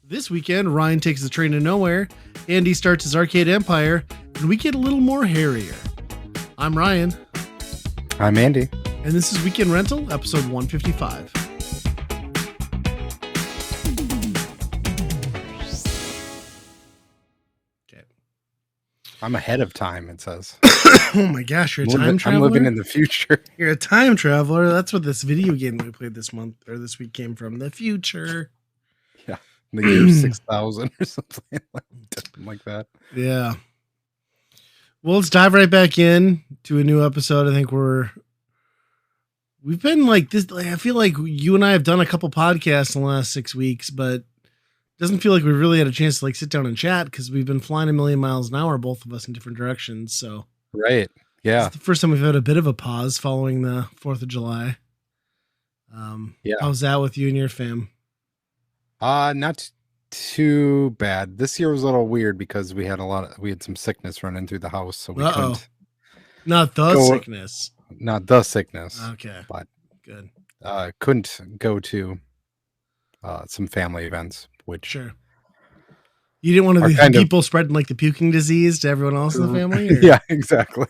This weekend, Ryan takes the train to nowhere, Andy starts his arcade empire, and we get a little more harrier. I'm Ryan. I'm Andy. And this is Weekend Rental, episode 155. Okay. I'm ahead of time, it says. Oh my gosh, you're a time traveler? I'm living in the future. You're a time traveler. That's what this video game we played this month, or this week, came from. The future. Yeah. The year 6000 or something like that. Yeah. Well, let's dive right back in to a new episode. I think we've been like this. I feel like you and I have done a couple podcasts in the last 6 weeks, but it doesn't feel like we've really had a chance to like sit down and chat because we've been flying a million miles an hour, both of us in different directions. So, right. Yeah. It's the first time we've had a bit of a pause following the 4th of July. Yeah. How's that with you and your fam? Not too bad. This year was a little weird because we had some sickness running through the house, so we couldn't. Not the sickness. Not the sickness. Okay. But good. Couldn't go to some family events, which sure. You didn't want to be people spreading like the puking disease to everyone else in the family? Or? Yeah, exactly.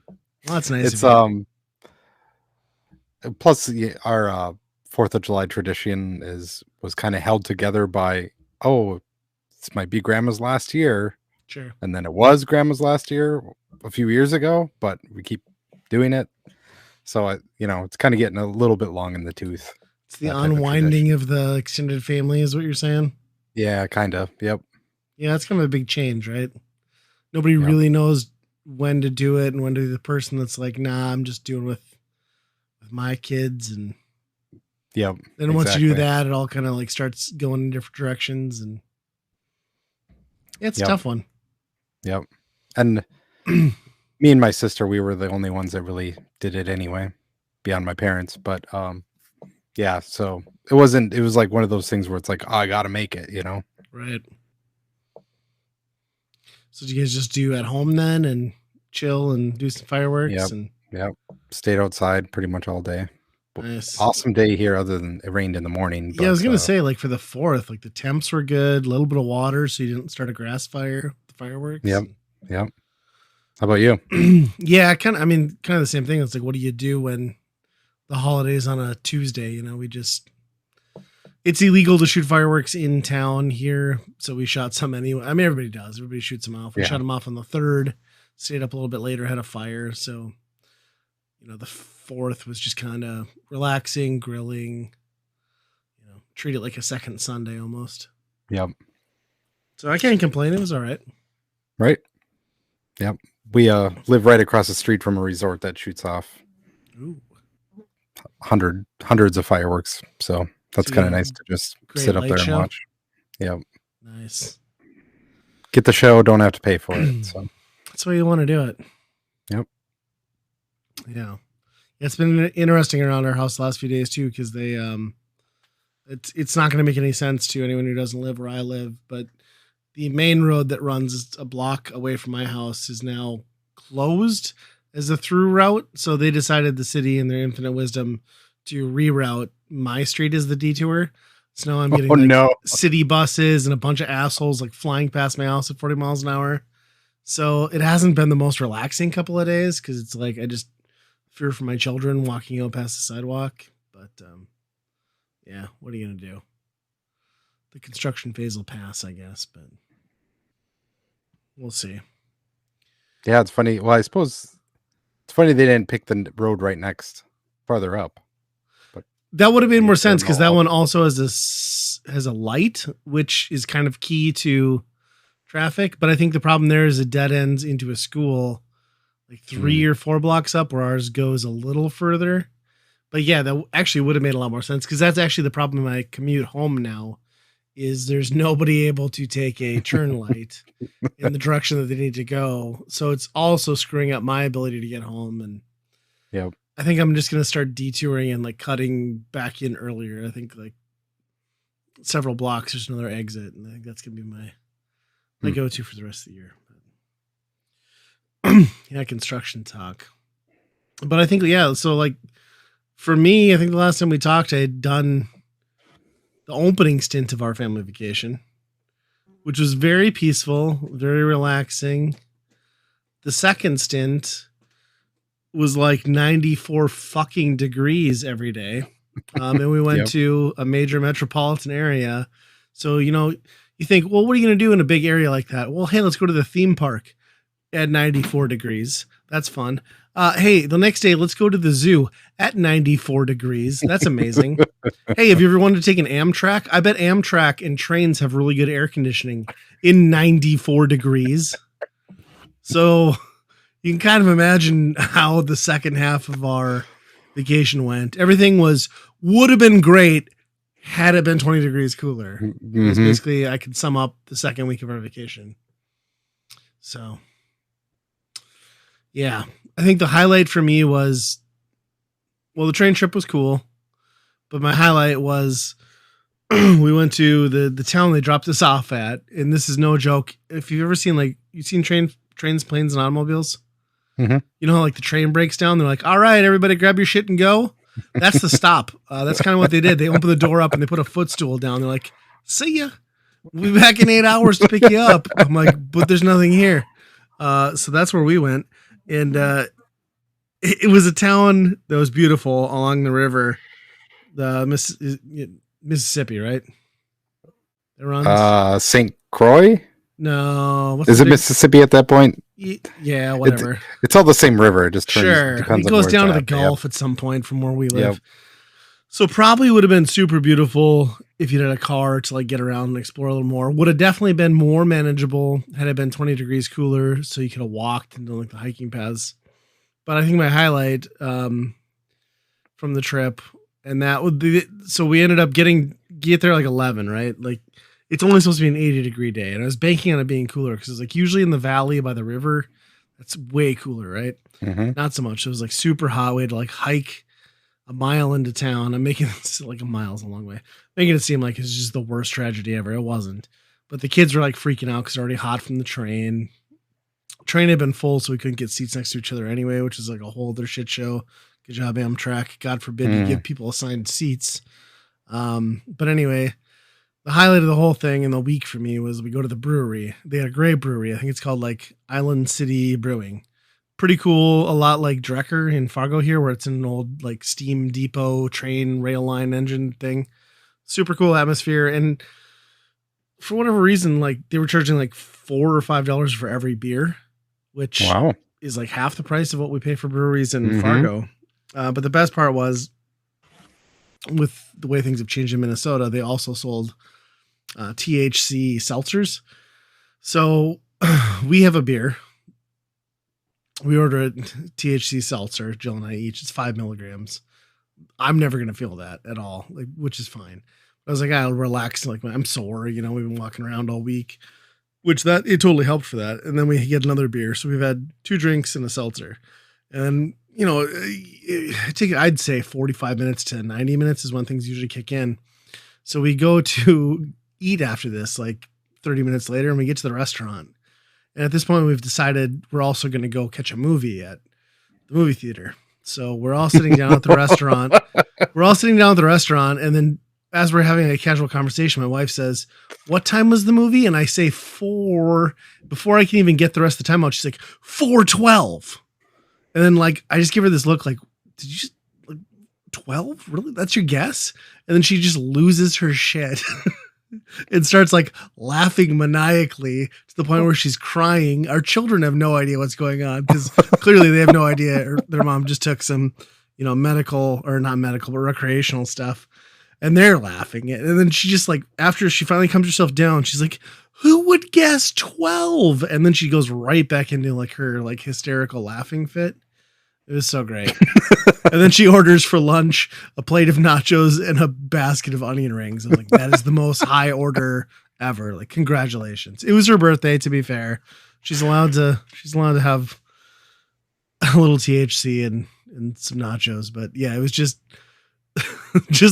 Well, that's nice. It's plus our 4th of July tradition was kind of held together by, this might be Grandma's last year. Sure. And then it was Grandma's last year a few years ago, but we keep doing it. So it's kind of getting a little bit long in the tooth. It's the unwinding of the extended family is what you're saying? Yeah, kind of. Yep. Yeah, it's kind of a big change, right? Nobody really knows when to do it and when to be the person that's like, nah, I'm just doing with my kids. And then once you do that, it all kind of like starts going in different directions, and it's a tough one. Yep. And me and my sister, we were the only ones that really did it anyway, beyond my parents. But so it was like one of those things where it's like, I gotta make it, Right. So did you guys just do at home then and chill and do some fireworks? Yep. Stayed outside pretty much all day. Nice. Awesome day here, other than it rained in the morning. But, I was gonna say, like, for the 4th, like the temps were good, a little bit of water, so you didn't start a grass fire with the fireworks. Yep. How about you? Yeah, kind of the same thing. It's like, what do you do when the holiday's on a Tuesday? It's illegal to shoot fireworks in town here, so we shot some anyway. I mean, everybody does. Everybody shoots them off. We shot them off on the 3rd, stayed up a little bit later, had a fire. So, the 4th was just kind of relaxing, grilling, treat it like a second Sunday almost. Yep. So I can't complain. It was all right. Right. Yep. We live right across the street from a resort that shoots off hundreds of fireworks. So that's kind of nice to just sit up there and watch. Yep. Nice. Get the show, don't have to pay for it. So that's why you want to do it. Yep. Yeah. It's been interesting around our house the last few days too, because they it's not going to make any sense to anyone who doesn't live where I live, but the main road that runs a block away from my house is now closed as a through route. So they decided, the city in their infinite wisdom, to reroute my street as the detour. So now I'm getting city buses and a bunch of assholes like flying past my house at 40 miles an hour. So it hasn't been the most relaxing couple of days, because it's like I just fear for my children walking out past the sidewalk. But what are you going to do? The construction phase will pass, I guess, but we'll see. Yeah, it's funny. Well, I suppose it's funny they didn't pick the road right next, farther up. But that would have made more sense, because that one also has a light, which is kind of key to traffic. But I think the problem there is it dead ends into a school like 3 or 4 blocks up, where ours goes a little further. But yeah, that actually would have made a lot more sense, because that's actually the problem when I commute home now. Is there's nobody able to take a turn light in the direction that they need to go. So it's also screwing up my ability to get home. And I think I'm just going to start detouring and like cutting back in earlier. I think like several blocks, there's another exit. And I think that's going to be my go-to for the rest of the year. Construction talk. But I think, so like for me, I think the last time we talked, I had done the opening stint of our family vacation. which was very peaceful, very relaxing. The second stint was like 94 fucking degrees every day. And we went to a major metropolitan area. So, you think, well, what are you going to do in a big area like that? Well, hey, let's go to the theme park at 94 degrees. That's fun. Hey, the next day, let's go to the zoo at 94 degrees. That's amazing. Hey, have you ever wanted to take an Amtrak? I bet Amtrak and trains have really good air conditioning in 94 degrees. So you can kind of imagine how the second half of our vacation went. Everything would have been great had it been 20 degrees cooler. It's basically, I could sum up the second week of our vacation. So, yeah, I think the highlight for me was, well, the train trip was cool, but my highlight was we went to the town they dropped us off at, and this is no joke. If you've ever seen, you've seen trains, planes, and automobiles, you know how the train breaks down? They're like, all right, everybody grab your shit and go. That's the stop. That's kind of what they did. They opened the door up and they put a footstool down. They're like, see ya. We'll be back in 8 hours to pick you up. I'm like, but there's nothing here. So that's where we went. And it was a town that was beautiful along the river, the Mississippi, right? It runs St. Croix. No, is it Mississippi at that point? Yeah, whatever. It's all the same river. It just turns. Sure, it goes down to the Gulf at some point from where we live. Yep. So probably would have been super beautiful if you had a car to get around and explore a little more. Would have definitely been more manageable had it been 20 degrees cooler, so you could have walked and done the hiking paths. But I think my highlight from the trip, and that would be, so we ended up get there 11, right? It's only supposed to be an 80-degree day, and I was banking on it being cooler because it's usually in the valley by the river, that's way cooler, right? Not so much. It was super hot. We had to hike a mile into town. I'm making this a mile's a long way, making it seem like it's just the worst tragedy ever. It wasn't, but the kids were freaking out because they're already hot from the train. Train had been full, so we couldn't get seats next to each other anyway, which is a whole other shit show. Good job, Amtrak. God forbid you give people assigned seats. But anyway, the highlight of the whole thing in the week for me was we go to the brewery. They had a great brewery. I think it's called Island City Brewing. Pretty cool. A lot like Drecker in Fargo here, where it's in an old steam depot train rail line engine thing. Super cool atmosphere. And for whatever reason, they were charging $4 or $5 for every beer, which is half the price of what we pay for breweries in Fargo. But the best part was, with the way things have changed in Minnesota, they also sold THC seltzers. So we have a beer. We order a THC seltzer, Jill and I each. It's 5 milligrams. I'm never going to feel that at all, which is fine. I was I'll relax. I'm sore. We've been walking around all week, which it totally helped for that. And then we get another beer. So we've had 2 drinks and a seltzer. And, I'd say 45 minutes to 90 minutes is when things usually kick in. So we go to eat after this, 30 minutes later, and we get to the restaurant. And at this point, we've decided we're also going to go catch a movie at the movie theater. So we're all sitting down at the restaurant. And then as we're having a casual conversation, my wife says, "What time was the movie?" And I say 4. Before I can even get the rest of the time out, she's like, 4:12. And then I just give her this look did you just 12? Really? That's your guess? And then she just loses her shit and starts laughing maniacally to the point where she's crying. Our children have no idea what's going on because clearly they have no idea. Their mom just took some, medical, or not medical, but recreational stuff. And they're laughing. And then she just after she finally comes herself down, she's like, "Who would guess 12?" And then she goes right back into her hysterical laughing fit. It was so great. And then she orders for lunch a plate of nachos and a basket of onion rings. I'm that is the most high order ever. Congratulations. It was her birthday, to be fair. She's allowed to have a little THC and some nachos. But yeah, it was just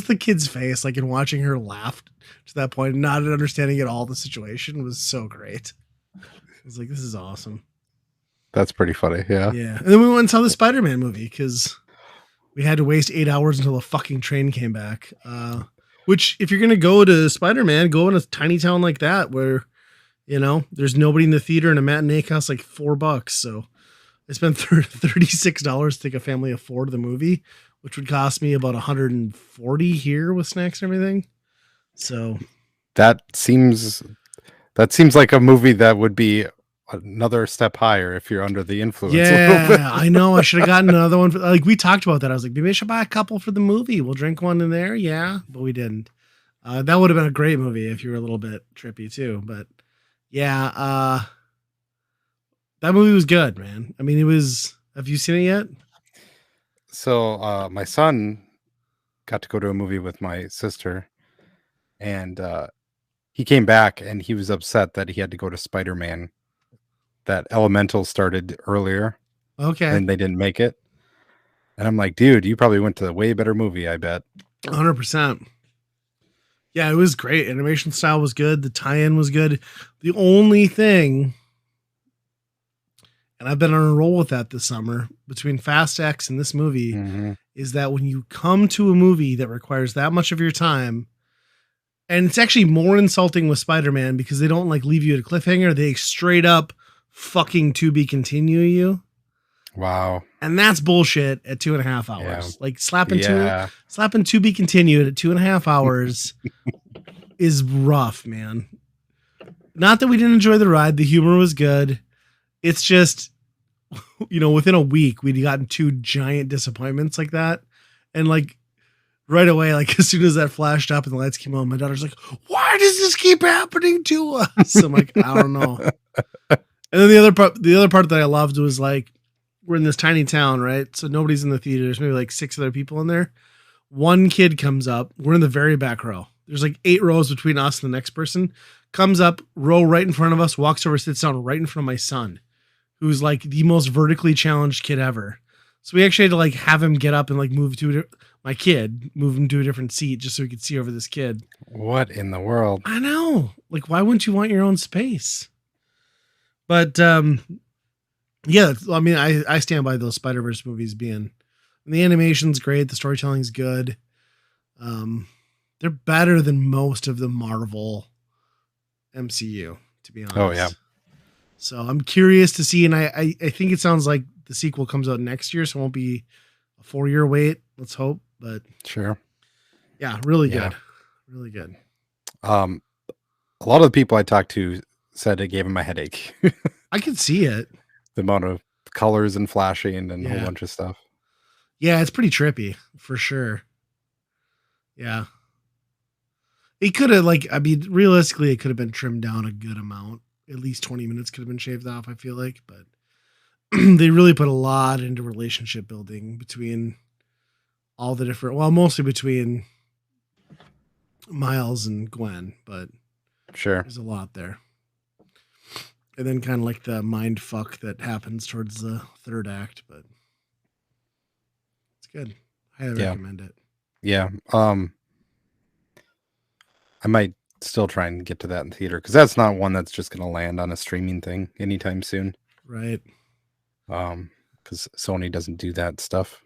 the kid's face, in watching her laugh to that point, not understanding at all the situation, was so great. I was this is awesome. That's pretty funny. Yeah. Yeah. And then we went and saw the Spider-Man movie because we had to waste 8 hours until the fucking train came back. Which, if you're going to go to Spider-Man, go in a tiny town like that where There's nobody in the theater, and a matinee costs like $4. So I spent $36 to take a family of 4 to the movie, which would cost me about 140 here with snacks and everything. So that seems like a movie that would be another step higher if you're under the influence. Yeah, I know. I should have gotten another one. Like we talked about that. I was like, maybe I should buy a couple for the movie. We'll drink one in there. Yeah, but we didn't. That would have been a great movie if you were a little bit trippy too. But yeah, that movie was good, man. I mean, it was. Have you seen it yet? So my son got to go to a movie with my sister, and he came back and he was upset that he had to go to Spider-Man. That Elemental started earlier. Okay. And they didn't make it. And I'm like, dude, you probably went to a way better movie, I bet. 100%. Yeah, it was great. Animation style was good. The tie-in was good. The only thing, and I've been on a roll with that this summer, between Fast X and this movie, is that when you come to a movie that requires that much of your time, and it's actually more insulting with Spider-Man because they don't like leave you at a cliffhanger. They straight up fucking to be continue you. Wow. And that's bullshit at 2.5 hours. Yeah. Like slapping to be continued at 2.5 hours is rough, man. Not that we didn't enjoy the ride. The humor was good. It's just, within a week, we'd gotten 2 giant disappointments like that. And like right away, like as soon as that flashed up and the lights came on, my daughter's like, why does this keep happening to us? I'm like, I don't know. And then the other part that I loved was like, we're in this tiny town, right? So nobody's in the theater. There's maybe like 6 other people in there. One kid comes up. We're in the very back row. There's like 8 rows between us and the next person. Comes up, row right in front of us, walks over, sits down right in front of my son, who's like the most vertically challenged kid ever. So we actually had to like have him get up and like move him to a different seat just so we could see over this kid. What in the world? I know. Like, why wouldn't you want your own space? But yeah, I mean, I stand by those Spider-Verse movies being, the animation's great, the storytelling's good. They're better than most of the Marvel MCU, to be honest. Oh yeah. So I'm curious to see, and I think it sounds like the sequel comes out next year, so it won't be a 4-year wait. Let's hope, but sure. Yeah, really good, really good. A lot of the people I talked to said it gave him a headache. I could see it. The amount of colors and flashing and a whole bunch of stuff. Yeah, it's pretty trippy for sure. Yeah. It could have realistically, it could have been trimmed down a good amount. At least 20 minutes could have been shaved off, I feel like, but they really put a lot into relationship building between all the different, mostly between Miles and Gwen, but sure, there's a lot there. And then kind of like the mind fuck that happens towards the 3rd act, but it's good. Highly recommend it. Yeah. I might still try and get to that in theater because that's not one that's just going to land on a streaming thing anytime soon. Right. Because Sony doesn't do that stuff.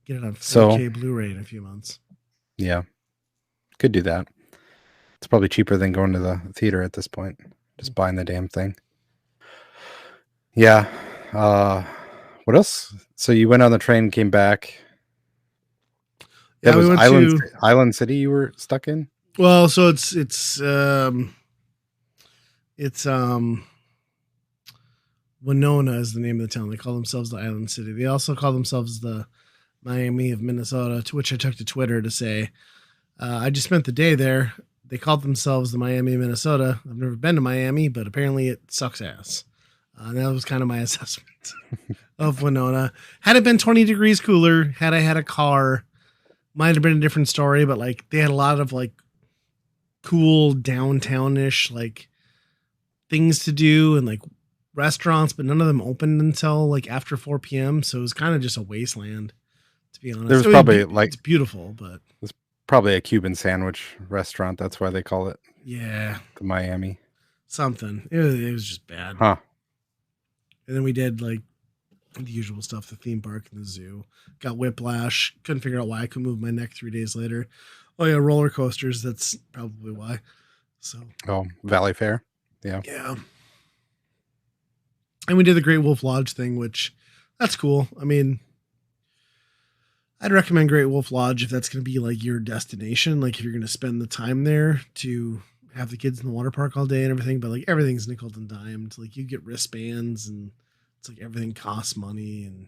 Get it on 4K Blu-ray in a few months. Yeah. Could do that. It's probably cheaper than going to the theater at this point. Just buying the damn thing. Yeah. What else? So you went on the train, came back. Yeah, that was Island City you were stuck in? Well, so it's Winona is the name of the town. They call themselves the Island City. They also call themselves the Miami of Minnesota, to which I took to Twitter to say, I just spent the day there. They called themselves the Miami of Minnesota. I've never been to Miami, but apparently it sucks ass. That was kind of my assessment of Winona. Had it been 20 degrees cooler, had I had a car, might have been a different story, but like they had a lot of like cool downtown-ish like things to do and like restaurants, but none of them opened until like after 4 p.m. So it was kind of just a wasteland, to be honest. There's probably it's beautiful, but it's probably a Cuban sandwich restaurant. That's why they call it. Yeah. The Miami. Something. It was just bad. Huh. And then we did like the usual stuff, the theme park and the zoo. Got whiplash. Couldn't figure out why I couldn't move my neck 3 days later. Oh yeah, roller coasters. That's probably why. So Oh, Valley Fair. Yeah. yeah. And we did the Great Wolf Lodge thing, which that's cool. I mean, I'd recommend Great Wolf Lodge if that's going to be like your destination. Like if you're going to spend the time there to have the kids in the water park all day and everything, but like everything's nickel and dimed. Like you get wristbands and it's like everything costs money and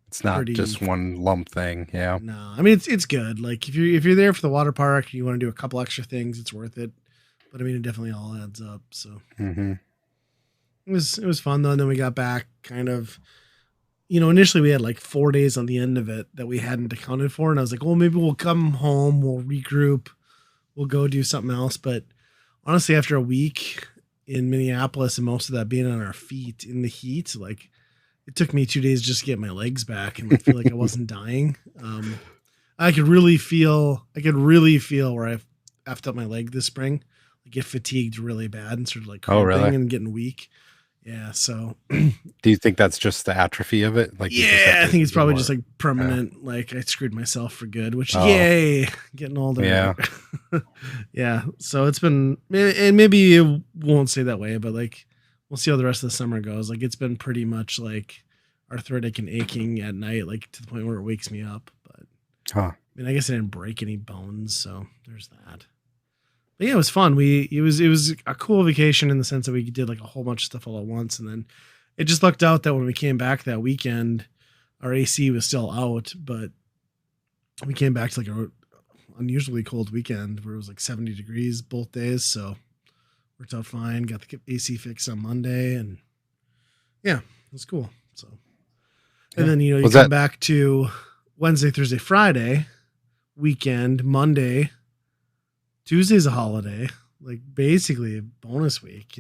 it's not pretty, just one lump thing. Yeah. no, I mean it's good. Like if you're there for the water park and you want to do a couple extra things, it's worth it. But I mean, it definitely all adds up. So it was fun though. And then we got back kind of, initially we had like 4 days on the end of it that we hadn't accounted for. And I was like, well, maybe we'll come home, we'll regroup, we'll go do something else. But honestly, after a week in Minneapolis and most of that being on our feet in the heat, like it took me 2 days just to get my legs back and feel like I wasn't dying. I could really feel where I effed up my leg this spring. Like get fatigued really bad and sort of like cramping and getting weak. Yeah. So do you think that's just the atrophy of it? Like, yeah, I think it's probably just like permanent. Yeah. Like I screwed myself for good, which yay, getting older. Yeah. Yeah. So it's been, and maybe it won't stay that way, but like, we'll see how the rest of the summer goes. Like it's been pretty much like arthritic and aching at night, like to the point where it wakes me up. But I mean, I guess I didn't break any bones. So there's that. But yeah, it was fun. It was a cool vacation in the sense that we did like a whole bunch of stuff all at once. And then it just lucked out that when we came back that weekend, our AC was still out, but we came back to like a unusually cold weekend where it was like 70 degrees both days. So worked out fine. Got the AC fixed on Monday and yeah, it was cool. So, and then, you come back to Wednesday, Thursday, Friday weekend, Monday, Tuesday's a holiday, like basically a bonus week,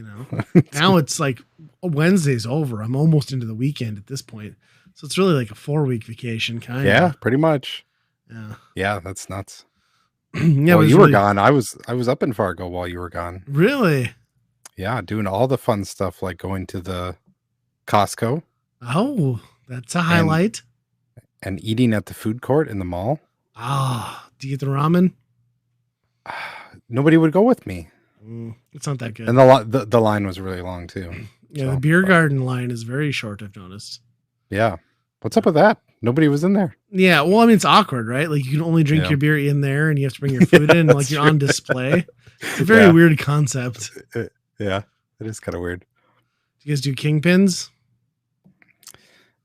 Now it's like Wednesday's over. I'm almost into the weekend at this point. So it's really like a 4-week vacation kind of. Yeah, pretty much. Yeah. Yeah, that's nuts. Yeah, well, you were gone. I was up in Fargo while you were gone. Really? Yeah, doing all the fun stuff like going to the Costco. Oh, that's a highlight. And eating at the food court in the mall. Ah, do you get the ramen? Nobody would go with me. It's not that good. And the line was really long too. Yeah, so, the beer garden line is very short, I've noticed. Yeah. What's up with that? Nobody was in there. Yeah, well, I mean, it's awkward, right? Like you can only drink your beer in there and you have to bring your food in like you're on display. It's a very weird concept. Yeah, it is kind of weird. Do you guys do Kingpins?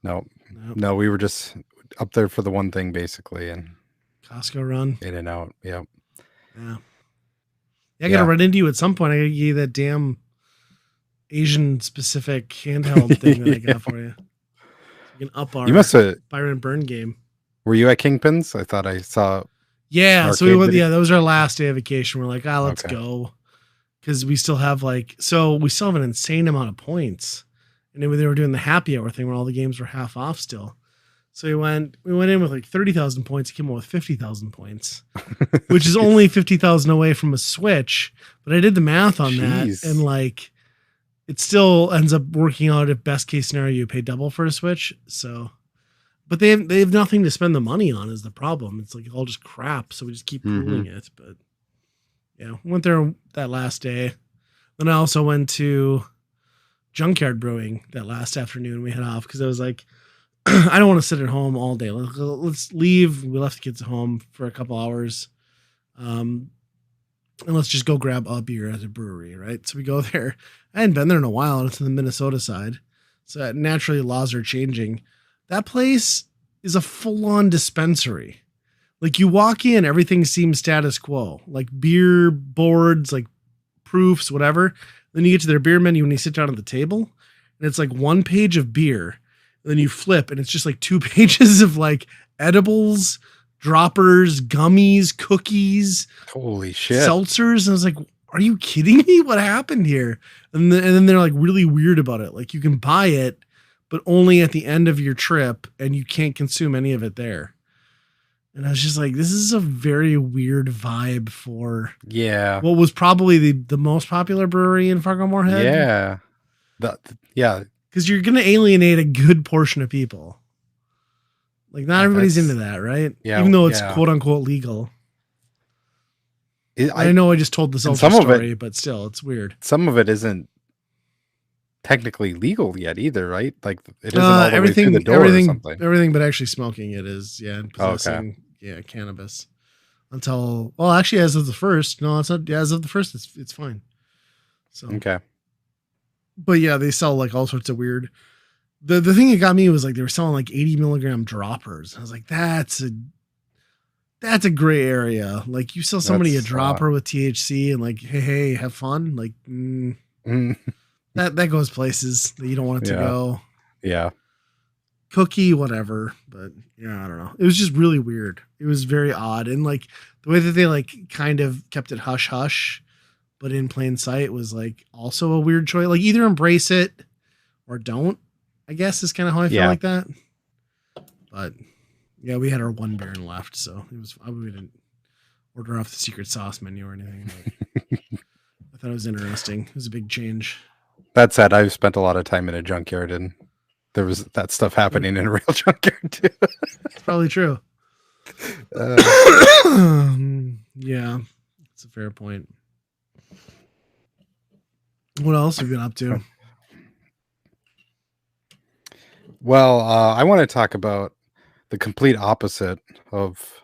No, we were just up there for the one thing basically and Costco run. In and out. Yeah. Yeah. I gotta run into you at some point. I gotta give you that damn Asian specific handheld thing that I got for you. You can up our Byron Burn game. Were you at Kingpins? I thought I saw. Yeah, so we went. Yeah, that was our last day of vacation. We're like, let's go, because we still have we still have an insane amount of points, and then they were doing the happy hour thing where all the games were half off still. So we went in with like 30,000 points. Came out with 50,000 points, which is only 50,000 away from a Switch. But I did the math on that, and like, it still ends up working out. At best case scenario, you pay double for a Switch. So, but they have nothing to spend the money on is the problem. It's like all just crap. So we just keep pooling it. But yeah, went there that last day. Then I also went to Junkyard Brewing that last afternoon. We head off because I was like, I don't want to sit at home all day. Let's leave. We left the kids at home for a couple hours. And let's just go grab a beer at a brewery, right? So we go there. I hadn't been there in a while, and it's on the Minnesota side. So naturally, laws are changing. That place is a full-on dispensary. Like, you walk in, everything seems status quo. Like, beer boards, like, proofs, whatever. Then you get to their beer menu when you sit down at the table, and it's like one page of beer. And then you flip, and it's just like 2 pages of like edibles, droppers, gummies, cookies. Holy shit. Seltzers. And I was like, are you kidding me? What happened here? And then they're like really weird about it. Like you can buy it, but only at the end of your trip, and you can't consume any of it there. And I was just like, this is a very weird vibe for what was probably the most popular brewery in Fargo-Moorhead. Yeah. Because you're going to alienate a good portion of people. Like, not everybody's into that, right? Yeah. Even though it's quote unquote legal. I know I just told this ultra story, but still, it's weird. Some of it isn't technically legal yet either, right? Like it isn't all the way through the door or something. Everything but actually smoking it is, and possessing cannabis. Until, well, actually, as of the first, no, it's not. As of the first, it's fine. So okay, but yeah, they sell like all sorts of weird. The thing that got me was like they were selling like 80 milligram droppers. I was like, that's a gray area. Like you sell somebody a dropper with THC and like, hey, have fun. Like that goes places that you don't want it to go. Yeah. Cookie, whatever. But yeah, I don't know. It was just really weird. It was very odd. And like the way that they like kind of kept it hush hush, but in plain sight was like also a weird choice. Like either embrace it or don't, I guess is kind of how I feel like that. But yeah, we had our one beer and left, so it was. We didn't order off the secret sauce menu or anything. But I thought it was interesting. It was a big change. That said, I've spent a lot of time in a junkyard, and there was that stuff happening in a real junkyard too. It's probably true. Yeah, it's a fair point. What else have you been up to? Well, I want to talk about the complete opposite of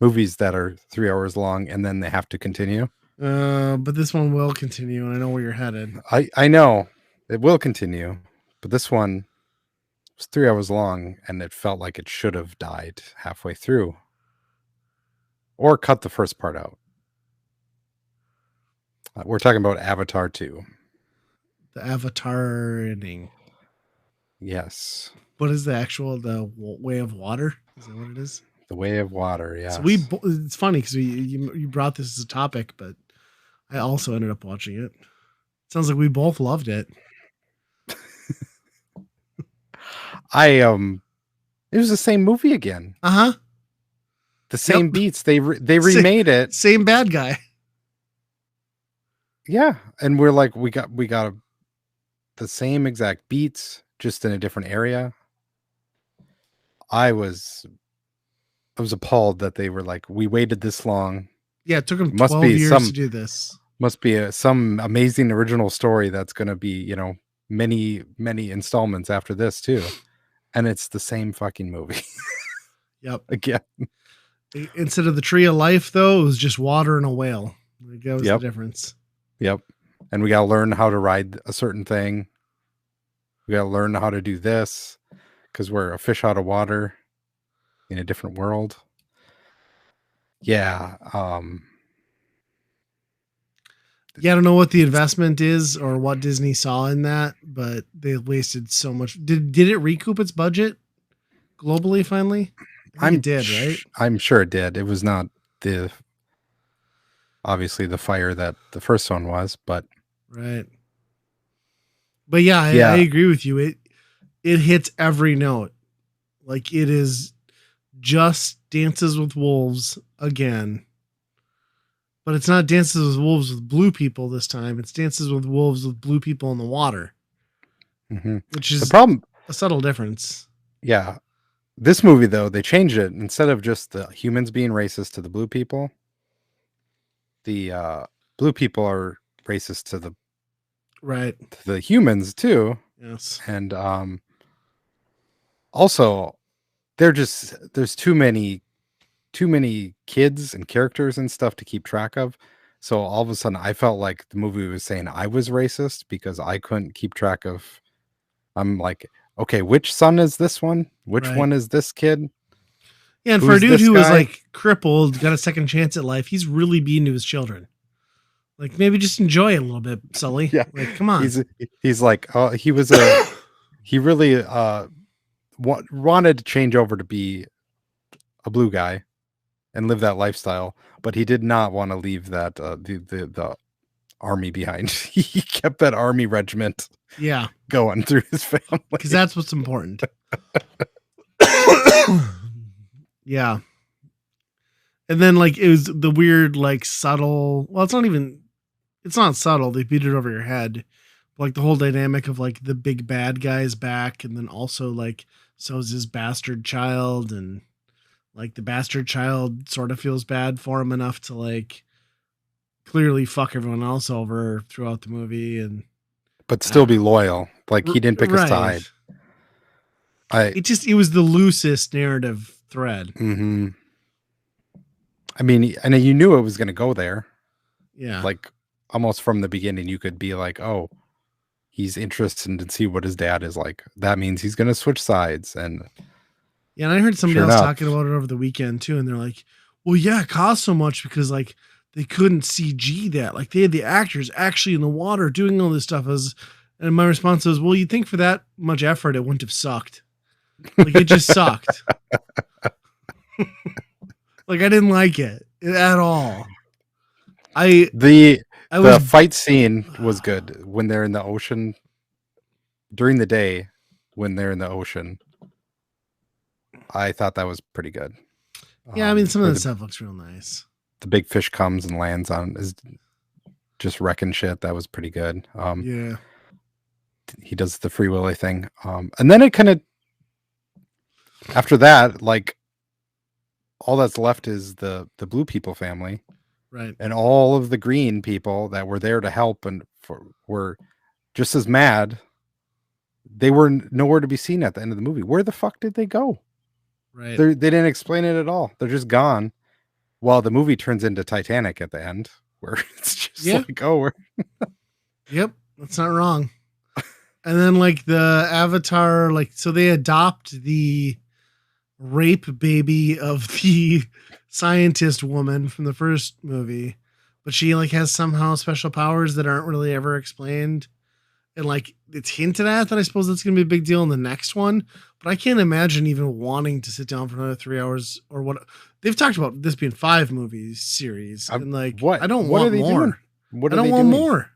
movies that are 3 hours long and then they have to continue. But this one will continue, and I know where you're headed. I know it will continue, but this one was 3 hours long, and it felt like it should have died halfway through, or cut the first part out. We're talking about Avatar 2. The Avatar-ing. Yes. What is the Way of Water? Is that what it is? The Way of Water, yeah. So it's funny because you brought this as a topic, but I also ended up watching it. Sounds like we both loved it. It was the same movie again. Uh-huh. The same beats. They remade it. Same bad guy. Yeah, and we're like we got the same exact beats, just in a different area. I was appalled that they were like, we waited this long. Yeah, it took them 12 years to do this. Must be some amazing original story that's going to be, many, many installments after this too. And it's the same fucking movie. Yep. Again. Instead of the tree of life, though, it was just water and a whale. That was the difference. Yep. And we got to learn how to ride a certain thing. We got to learn how to do this because we're a fish out of water in a different world. Yeah. Yeah, I don't know what the investment is or what Disney saw in that, but they wasted so much. Did it recoup its budget globally finally? It did, right? I'm sure it did. It was not obviously the fire that the first one was, but right. But yeah, I agree with you. It hits every note. Like it is just Dances with Wolves again. But it's not Dances with Wolves with blue people this time. It's Dances with Wolves with blue people in the water. Mm-hmm. Which is the problem, a subtle difference. Yeah. This movie, though, they changed it. Instead of just the humans being racist to the blue people, the blue people are racist to the humans too. Yes. And also there's too many kids and characters and stuff to keep track of. So all of a sudden I felt like the movie was saying I was racist because I couldn't keep track of. I'm like, okay, which son is this one? Which one is this kid? Yeah, and for a dude who was like crippled, got a second chance at life, he's really being to his children. Like maybe just enjoy it a little bit, Sully. Yeah. Like, come on. He's like, he really wanted to change over to be a blue guy and live that lifestyle, but he did not want to leave that the army behind. He kept that army regiment going through his family because that's what's important. Yeah. And then like it was the weird like subtle, well, it's not subtle, they beat it over your head, like the whole dynamic of like the big bad guy's back, and then also like so is his bastard child, and Like the bastard child sort of feels bad for him enough to like clearly fuck everyone else over throughout the movie, and but I still don't be know. loyal. Like he didn't pick a Right. side. I It was the loosest narrative thread. hmm I mean, and you knew it was going to go there. Yeah. Like almost from the beginning, you could be like, "Oh, he's interested to see what his dad is like. That means he's going to switch sides." And Yeah, and I heard somebody sure else enough, talking about it over the weekend too, and they're like, "Well, yeah, it cost so much because like they couldn't CG that. Like they had the actors actually in the water doing all this stuff." As and my response was, "Well, you'd think for that much effort, it wouldn't have sucked. Like it just sucked. Like I didn't like it at all. I the I was the fight scene was good when they're in the ocean during the day. When they're in the ocean, I thought that was pretty good. yeah. I mean, some of Where the stuff looks real nice. the big fish comes and lands on is just wrecking shit. That was pretty good. Yeah, He does the free willy thing. And then it kind of after that, like all that's left is the blue people family right. and all of the green people that were there to help and were just as mad. They were nowhere to be seen at the end of the movie. Where the fuck did they go? Right. They didn't explain it at all. They're just gone. Well, the movie turns into Titanic at the end, where it's just Yeah. like, oh, Yep. That's not wrong. And then like the Avatar, like so they adopt the rape baby of the scientist woman from the first movie, but she like has somehow special powers that aren't really ever explained. And like it's hinted at that I suppose that's gonna be a big deal in the next one. But I can't imagine even wanting to sit down for another 3 hours or what they've talked about this being 5 movies series. And like I don't what are want they more. doing? What I are don't they want doing? more.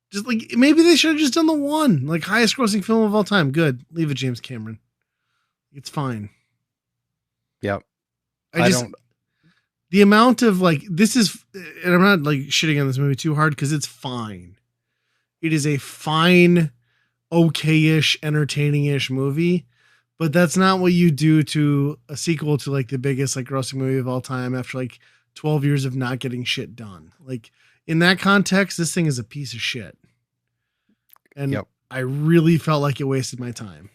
Just like maybe they should have just done the one, like highest grossing film of all time. Good. Leave it, James Cameron. It's fine. Yep. I just don't. the amount of like this is and I'm not like shitting on this movie too hard because it's fine. It is a fine, okay-ish, entertaining-ish movie, but that's not what you do to a sequel to like the biggest like grossing movie of all time after like 12 years of not getting shit done. Like in that context, this thing is a piece of shit. And Yep. I really felt like it wasted my time.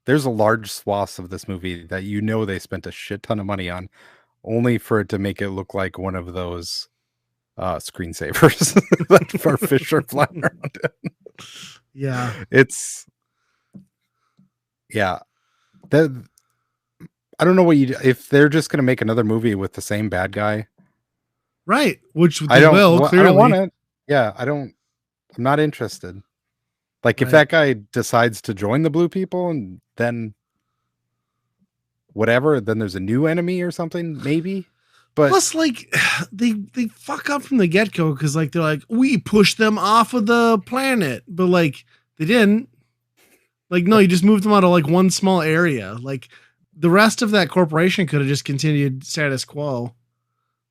There's a large swath of this movie that they spent a shit ton of money on, only for it to make it look like one of those screensavers that our fish are flying around in. Yeah. It's that I don't know what if they're just gonna make another movie with the same bad guy. Right. Which they will I don't want clearly. it. Yeah, I'm not interested. Like if Right. that guy decides to join the blue people and then whatever, then there's a new enemy or something, maybe. But Plus, like they fuck up from the get go because like they're like we pushed them off of the planet, but like they didn't. Like no, you just moved them out of like one small area. Like the rest of that corporation could have just continued status quo.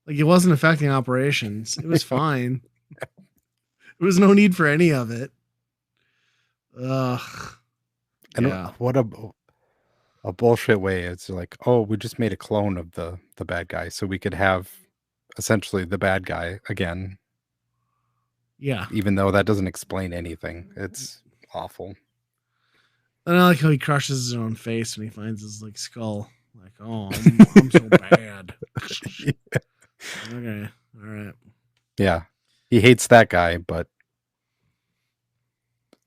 Like it wasn't affecting operations. It was fine. There was no need for any of it. Ugh. and Yeah. what a bullshit way. It's like, oh, we just made a clone of the bad guy so we could have essentially the bad guy again, Yeah. even though that doesn't explain anything. It's awful. And I like how he crushes his own face when he finds his like skull. Like, oh, I'm so bad. Okay. All right. Yeah. He hates that guy, but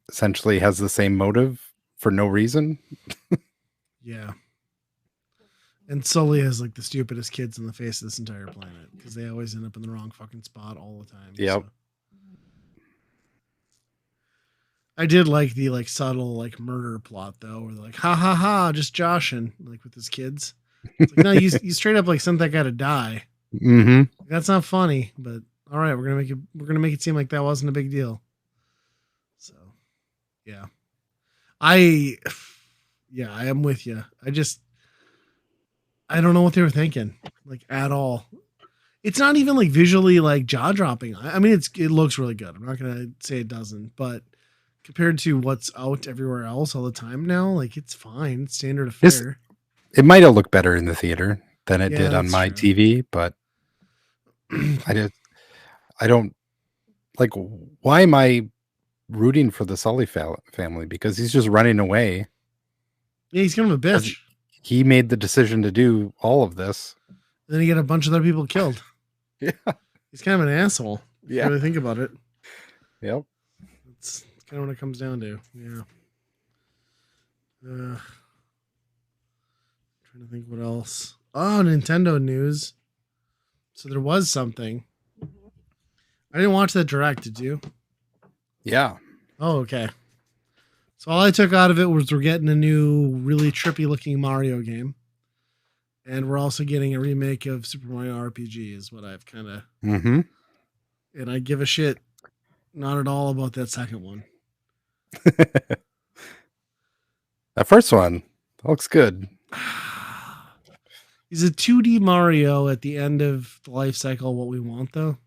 essentially has the same motive for no reason. Yeah. And Sully has like the stupidest kids in the face of this entire planet because they always end up in the wrong fucking spot all the time. Yep. So. I did like the like subtle like murder plot though, where they're like, ha ha ha, just joshing like with his kids. It's like, no, you straight up like sent that guy to die. Mm-hmm. That's not funny, but all right, we're gonna make it seem like that wasn't a big deal. So, yeah, I am with you. I don't know what they were thinking, like at all. It's not even like visually like jaw dropping. I mean, it looks really good. I'm not gonna say it doesn't, but compared to what's out everywhere else all the time now, like it's fine. It's standard of fare. It might have looked better in the theater than it Yeah, did on that's my true. TV, but I did. I don't like. Why am I rooting for the Sully family? Because he's just running away. Yeah, he's kind of a Because bitch. he made the decision to do all of this. Then he get a bunch of other people killed. Yeah. He's kind of an asshole if you Yeah. really think about it. Yep. That's kind of what it comes down to. Yeah. Trying to think what else. Oh, Nintendo news. So there was something. I didn't watch that direct. Did you? Yeah. Oh, okay. So all I took out of it was we're getting a new, really trippy looking Mario game, and we're also getting a remake of Super Mario RPG. Is what I've kind of. Mm-hmm. And I give a shit not at all about that second one. That first one looks good. Is a 2D Mario at the end of the life cycle what we want, though?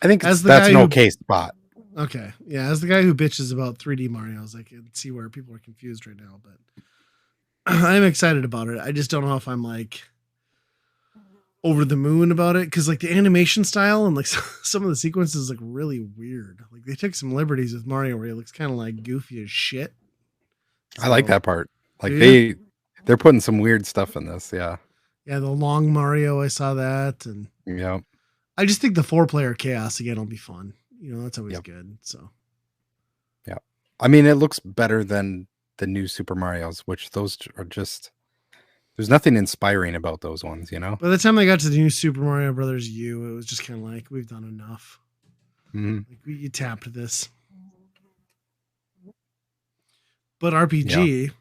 I think As the that's guy an who okay spot. Okay, yeah, as the guy who bitches about 3D Mario's, I can see where people are confused right now, but I'm excited about it. I just don't know if I'm like over the moon about it because like the animation style and like some of the sequences look really weird. Like they took some liberties with Mario where he looks kind of like goofy as shit. I like So, that part. do Like you? they're putting some weird stuff in this. Yeah. Yeah, the long Mario, I saw that, and Yep. I just think the 4-player chaos again will be fun. You know, that's always Yep. good. So, Yeah. I mean, it looks better than the new Super Mario's, which those are just there's nothing inspiring about those ones, you know? by the time I got to the new Super Mario Brothers U, it was just kind of like we've done enough. Mm-hmm. Like you tapped this. But Yeah. RPG,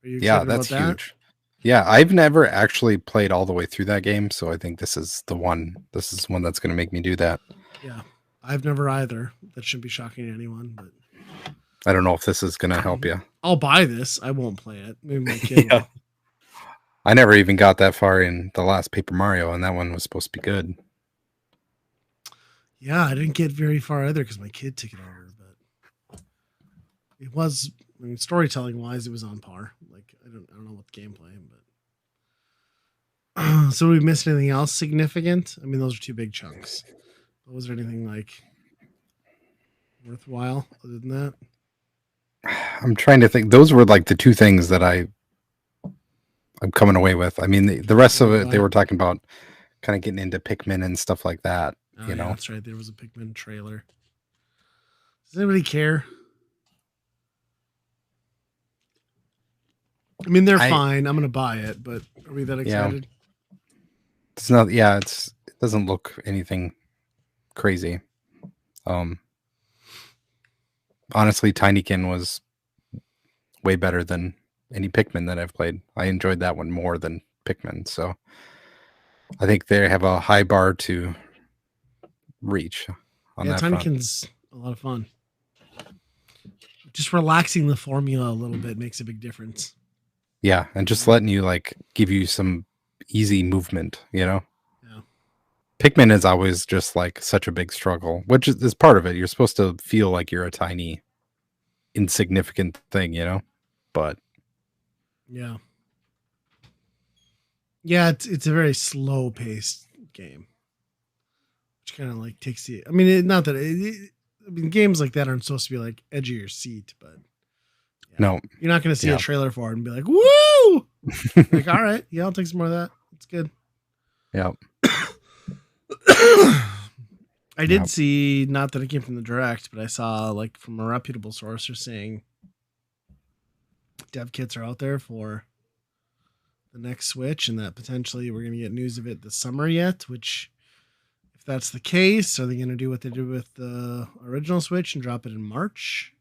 are you Yeah, excited about that's that? huge. Yeah, I've never actually played all the way through that game, so I think this is the one. This is one that's going to make me do that. Yeah, I've never either. That shouldn't be shocking to anyone, but I don't know if this is going to help you. I'll buy this. I won't play it. Maybe my kid Yeah. will. I never even got that far in the last Paper Mario, and that one was supposed to be good. Yeah, I didn't get very far either because my kid took it over, but it was. I mean, storytelling wise, it was on par. Like I don't know what the gameplay, but so we missed anything else significant? I mean, those are two big chunks. But was there anything like worthwhile other than that? I'm trying to think. Those were like the two things that I'm coming away with. I mean, the rest of it, they were talking about kind of getting into Pikmin and stuff like that. Oh, You yeah, know, that's right. There was a Pikmin trailer. Does anybody care? I mean, they're fine. I'm gonna buy it, but are we that excited? It's not. Yeah, it doesn't look anything crazy. Honestly, Tinykin was way better than any Pikmin that I've played. I enjoyed that one more than Pikmin. So I think they have a high bar to reach on that front. Tinykin's a lot of fun. Just relaxing the formula a little bit makes a big difference. Yeah, and just letting you like give you some easy movement, you know? Yeah. Pikmin is always just like such a big struggle, which is part of it. You're supposed to feel like you're a tiny, insignificant thing, you know? But Yeah. Yeah, it's a very slow paced game. Which kind of like takes you. I mean, not that I mean, games like that aren't supposed to be like edge of your seat, but yeah. no, You're not going to see a trailer for it and be like, "Woo!" Like, all right, yeah, I'll take some more of that. It's good. Yeah. I did see, not that it came from the direct, but I saw like from a reputable source, they're saying dev kits are out there for the next Switch, and that potentially we're going to get news of it this summer yet. Which, if that's the case, are they going to do what they did with the original Switch and drop it in March?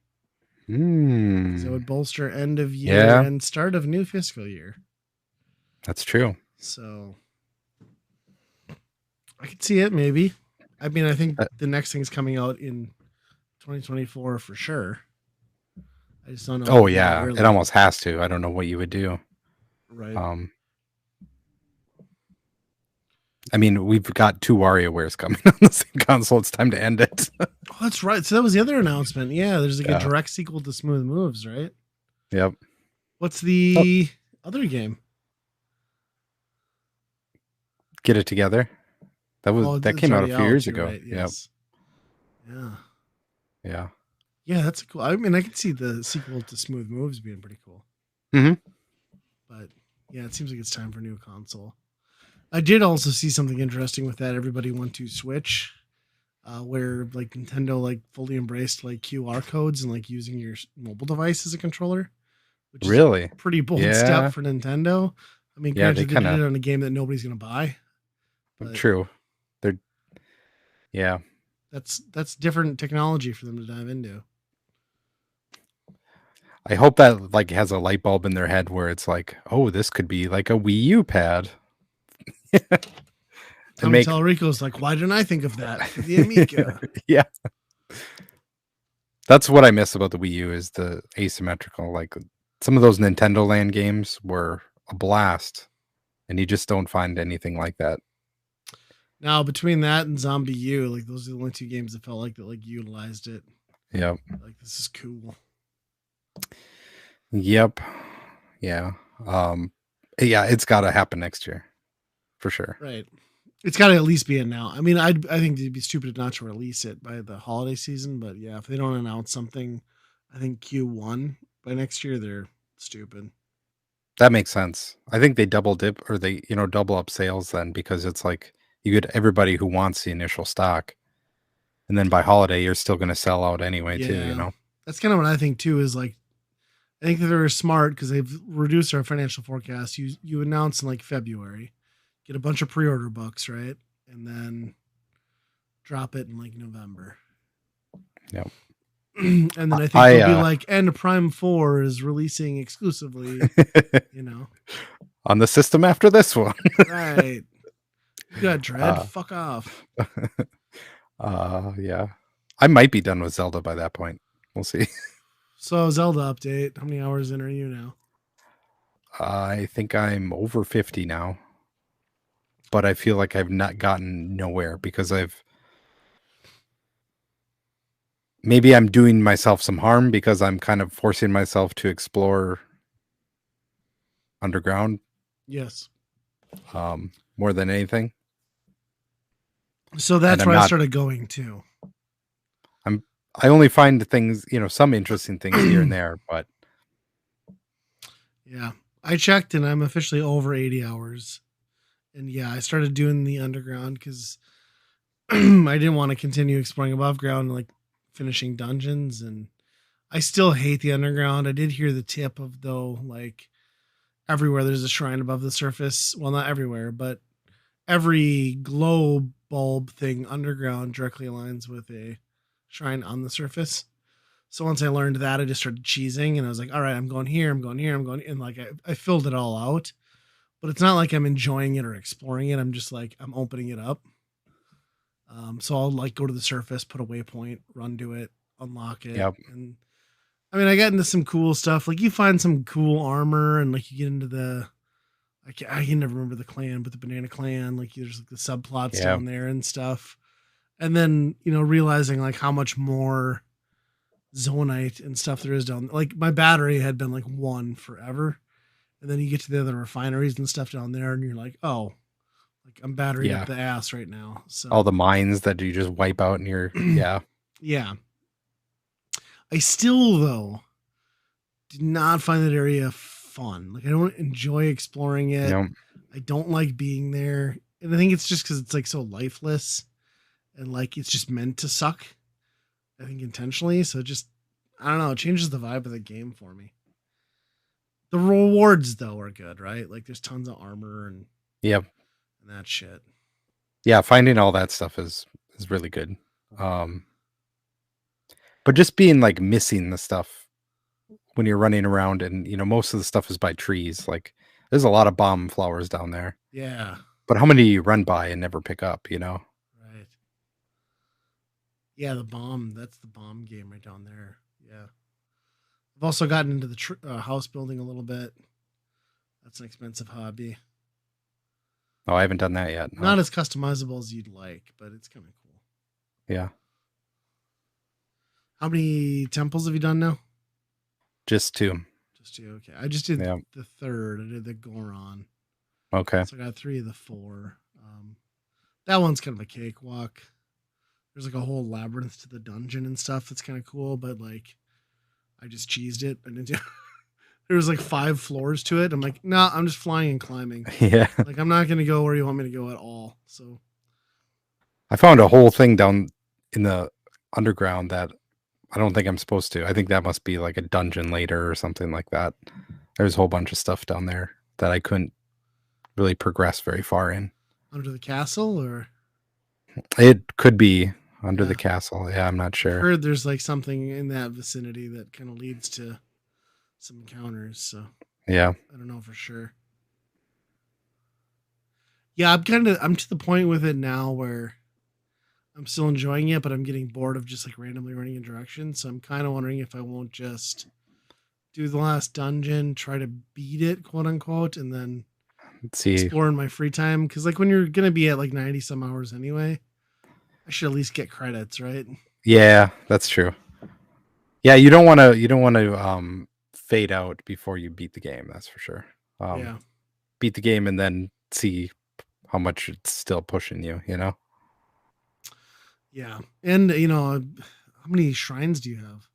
Because that would bolster end of year and start of new fiscal year. That's true. So I could see it maybe. I mean, I think the next thing's coming out in 2024 for sure. I just don't know. Oh yeah, it almost has to. I don't know what you would do. Right. I mean, we've got 2 WarioWares coming on the same console. It's time to end it. Oh, that's right. So that was the other announcement. Yeah, there's like a Yeah. direct sequel to Smooth Moves, right? Yep. What's Oh, the other game? Get It Together. Oh, That it's came out a already few out. years You're ago. right. Yep. Yes. Yeah. Yeah. Yeah, that's cool. I mean, I could see the sequel to Smooth Moves being pretty cool. Mhm. But yeah, it seems like it's time for a new console. I did also see something interesting with that. Everybody went to Switch, where like Nintendo like fully embraced like QR codes and like using your mobile device as a controller, which is a Really? pretty bold step Yeah. for Nintendo. I mean, Yeah, they granted, they did kinda it on a game that nobody's gonna buy, but true. They're yeah. that's different technology for them to dive into. I hope that, like, has a light bulb in their head where it's like, "Oh, this could be like a Wii U pad." And Tommy make Tallarico's like, why didn't I think of that for the Amiga? Yeah. That's what I miss about the Wii U is the asymmetrical, like, some of those Nintendo Land games were a blast, and you just don't find anything like that. Now, between that and Zombie U, like those are the only two games that felt like that like utilized it. Yep. Like this is cool. Yep. Yeah. Um, yeah, it's gotta happen next year for sure. Right. It's got to at least be in now. I mean, I think it'd be stupid not to release it by the holiday season, but yeah, if they don't announce something, I think Q1 by next year, they're stupid. That makes sense. I think they double dip or they, double up sales then because it's like you get everybody who wants the initial stock. And then by holiday, you're still gonna sell out anyway too, you Yeah. know? That's kind of what I think too is like I think that they're smart because they've reduced our financial forecast. You announce in like February, get a bunch of pre-order books, right? And then drop it in like November. Yep. And then I think I they'll be like, and Prime 4 is releasing exclusively, you know. on the system after this one. Right. You got Dread? Uh, Fuck off. yeah. I might be done with Zelda by that point. We'll see. So Zelda update. How many hours in are you now? I think I'm over 50 now, but I feel like I've not gotten nowhere because maybe I'm doing myself some harm because I'm kind of forcing myself to explore underground Yes. more than anything. So And that's I'm where I not started going too. I only find things, some interesting things here and there, but Yeah. I checked and I'm officially over 80 hours. And yeah, I started doing the underground because I didn't want to continue exploring above ground, like finishing dungeons. And I still hate the underground. I did hear the tip of though, like everywhere there's a shrine above the surface. Well, not everywhere, but every glow bulb thing underground directly aligns with a shrine on the surface. So once I learned that, I just started cheesing and I was like, all right, I'm going here, I'm going here, I'm going, and like I filled it all out. But it's not like I'm enjoying it or exploring it. I'm just like, I'm opening it up. So I'll like go to the surface, put a waypoint, run to it, unlock it. yeah, And I mean, I got into some cool stuff. Like you find some cool armor and like you get into the, I can never remember the clan, but the Banana Clan, like there's like the subplots yeah, down there and stuff. And then, realizing like how much more zonite and stuff there is down. Like my battery had been like one forever. And then you get to the other refineries and stuff down there and you're like, oh, like I'm battery up yeah. the ass right now. All So the mines that you just wipe out in your yeah, yeah. I still though did not find that area fun. Like I don't enjoy exploring it. you I don't like being there. And I think it's just because it's like so lifeless and like it's just meant to suck. I think intentionally. So just I don't know, it changes the vibe of the game for me. The rewards though are good, right? Like there's tons of armor Yep. and that shit. Yeah, finding all that stuff is really good. Um, but just being like missing the stuff when you're running around and most of the stuff is by trees. Like there's a lot of bomb flowers down there. Yeah. But how many do you run by and never pick up, you know? Right. Yeah, the bomb. That's the bomb game right down there. Yeah. I've also gotten into the house building a little bit. That's an expensive hobby. Oh, I haven't done that yet. No. Not as customizable as you'd like, but it's kind of cool. Yeah. How many temples have you done now? Just 2. Just 2. Okay. I just did the 3rd. I did the Goron. Okay. So I got 3 of the 4. That one's kind of a cakewalk. There's like a whole labyrinth to the dungeon and stuff. That's kind of cool, but like I just cheesed it. I didn't do there was like 5 floors to it. I'm like, no, I'm just flying and climbing. Yeah. Like I'm not gonna go where you want me to go at all. So I found a whole thing down in the underground that I don't think I'm supposed to. I think that must be like a dungeon later or something like that. There's a whole bunch of stuff down there that I couldn't really progress very far in. Under the castle, or it could be under the castle. Yeah, I'm not sure. I've heard there's like something in that vicinity that kind of leads to some encounters. So yeah, I don't know for sure. Yeah, I'm to the point with it now where I'm still enjoying it, but I'm getting bored of just like randomly running in directions. So I'm kind of wondering if I won't just do the last dungeon, try to beat it, quote unquote, and then explore in my free time. Because like when you're gonna be at like 90 some hours anyway, I should at least get credits, right? Yeah, that's true. Yeah, you don't want to fade out before you beat the game. That's for sure. Yeah, beat the game and then see how much it's still pushing you. You know. Yeah, and how many shrines do you have?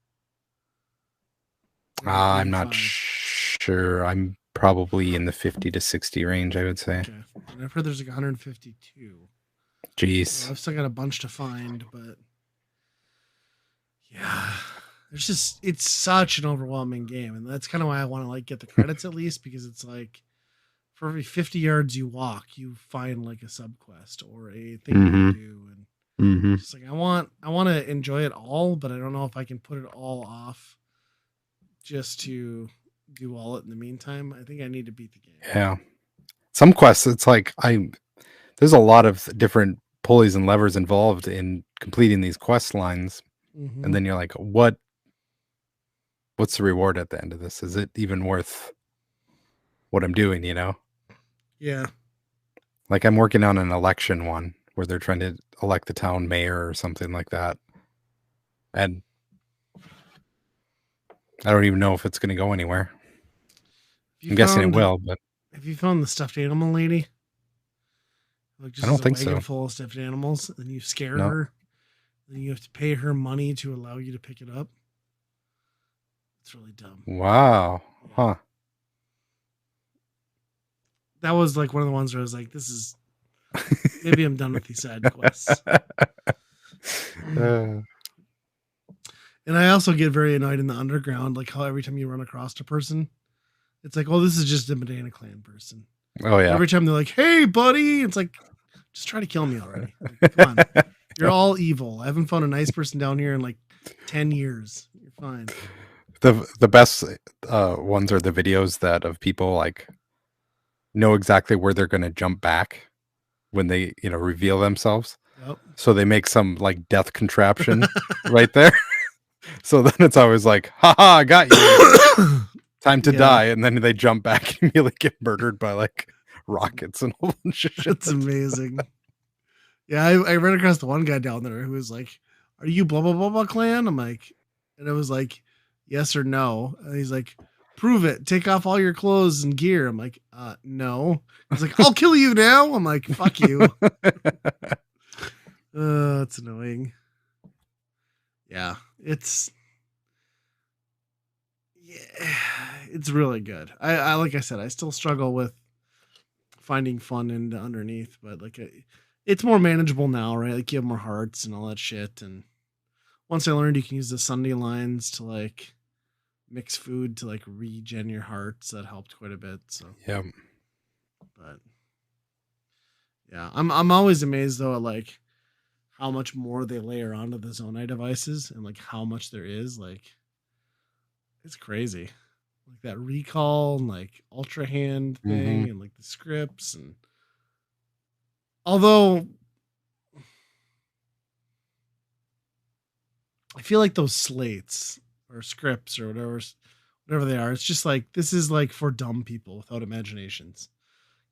I'm not sure. I'm probably in the 50 to 60 range, I would say. Okay. And I've heard there's like 152. Jeez. So I've still got a bunch to find, but yeah, it's such an overwhelming game. And that's kind of why I want to like get the credits at least, because it's like for every 50 yards you walk, you find like a subquest or a thing to do. And just like I want to enjoy it all, but I don't know if I can put it all off just to do all it in the meantime. I think I need to beat the game. Yeah. Some quests, it's like there's a lot of different pulleys and levers involved in completing these quest lines. And then you're like, what's the reward at the end of this? Is it even worth what I'm doing, you know? Yeah. Like I'm working on an election one where they're trying to elect the town mayor or something like that. And I don't even know if it's going to go anywhere. I'm guessing it will, but have you found the stuffed animal lady? Like just I don't think a wagon so. full of stuffed animals, and you scare her, and you have to pay her money to allow you to pick it up. It's really dumb. Wow. Yeah. Huh. That was like one of the ones where I was like, this is maybe I'm done with these side quests. And I also get very annoyed in the underground, like how every time you run across a person, it's like, oh, this is just a Medina clan person. Oh yeah. Every time they're like, hey buddy, it's like, just try to kill me already. Like, come on. You're all evil. I haven't found a nice person down here in like 10 years. You're fine. The best ones are the videos that of people like know exactly where they're going to jump back when they, reveal themselves. Yep. So they make some like death contraption right there. So then it's always like, haha, I got you. Time to die. And then they jump back and immediately get murdered by like rockets and a whole bunch of shit. That's amazing. Yeah, I ran across the one guy down there who was like, are you blah, blah, blah, blah clan? I'm like, and it was like, yes or no. And he's like, prove it. Take off all your clothes and gear. I'm like, no. He's like, I'll kill you now. I'm like, fuck you. It's annoying. Yeah, it's really good. I like I said, I still struggle with finding fun in the underneath, but like it's more manageable now, right? Like you have more hearts and all that shit. And once I learned you can use the Sunday lines to like mix food to like regen your hearts, that helped quite a bit. So yeah, but yeah, I'm always amazed though at like how much more they layer onto the Zonai devices and like how much there is. Like it's crazy. Like that recall and like ultra hand thing and like the scripts. And although I feel like those slates or scripts or whatever they are, it's just like, this is like for dumb people without imaginations.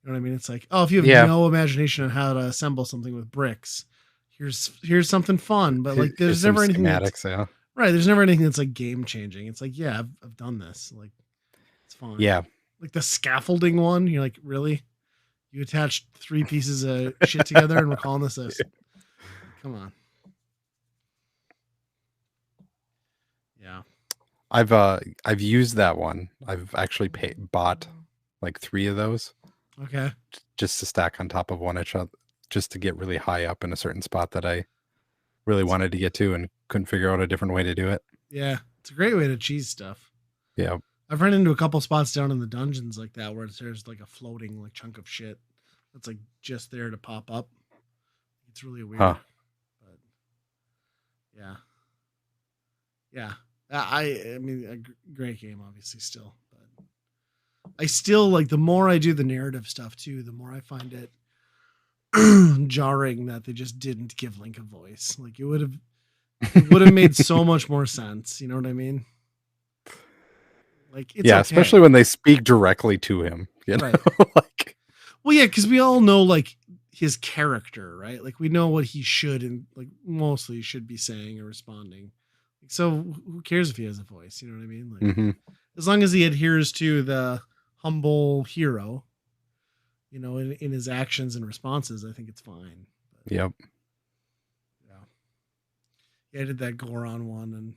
You know what I mean? It's like, oh, if you have Yeah. no imagination on how to assemble something with bricks, here's something fun. But like, Here's there's some never anything that's schematics. Yeah. right. There's never anything that's like game changing. It's like, yeah, I've done this. Like, it's fine. Yeah. Like the scaffolding one, you're like, really? You attached 3 pieces of shit together and we're calling this a. Come on. Yeah. I've used that one. I've actually bought like 3 of those Okay. just to stack on top of one each other, just to get really high up in a certain spot that I really wanted to get to and couldn't figure out a different way to do it. Yeah. It's a great way to cheese stuff. Yeah. I've run into a couple spots down in the dungeons like that where there's like a floating like chunk of shit that's like just there to pop up. It's really weird. Huh. But yeah. Yeah. I mean, a great game, obviously, still. But I still like the more I do the narrative stuff too, the more I find it jarring that they just didn't give Link a voice. Like it would have made so much more sense. You know what I mean? Like it's Yeah, okay. especially when they speak directly to him. You know? Right. Like, well, yeah, because we all know like his character, right? Like we know what he should and like mostly should be saying or responding. So who cares if he has a voice? You know what I mean? Like mhm. as long as he adheres to the humble hero, you know, in his actions and responses, I think it's fine. But, Yep. yeah, I did that Goron one and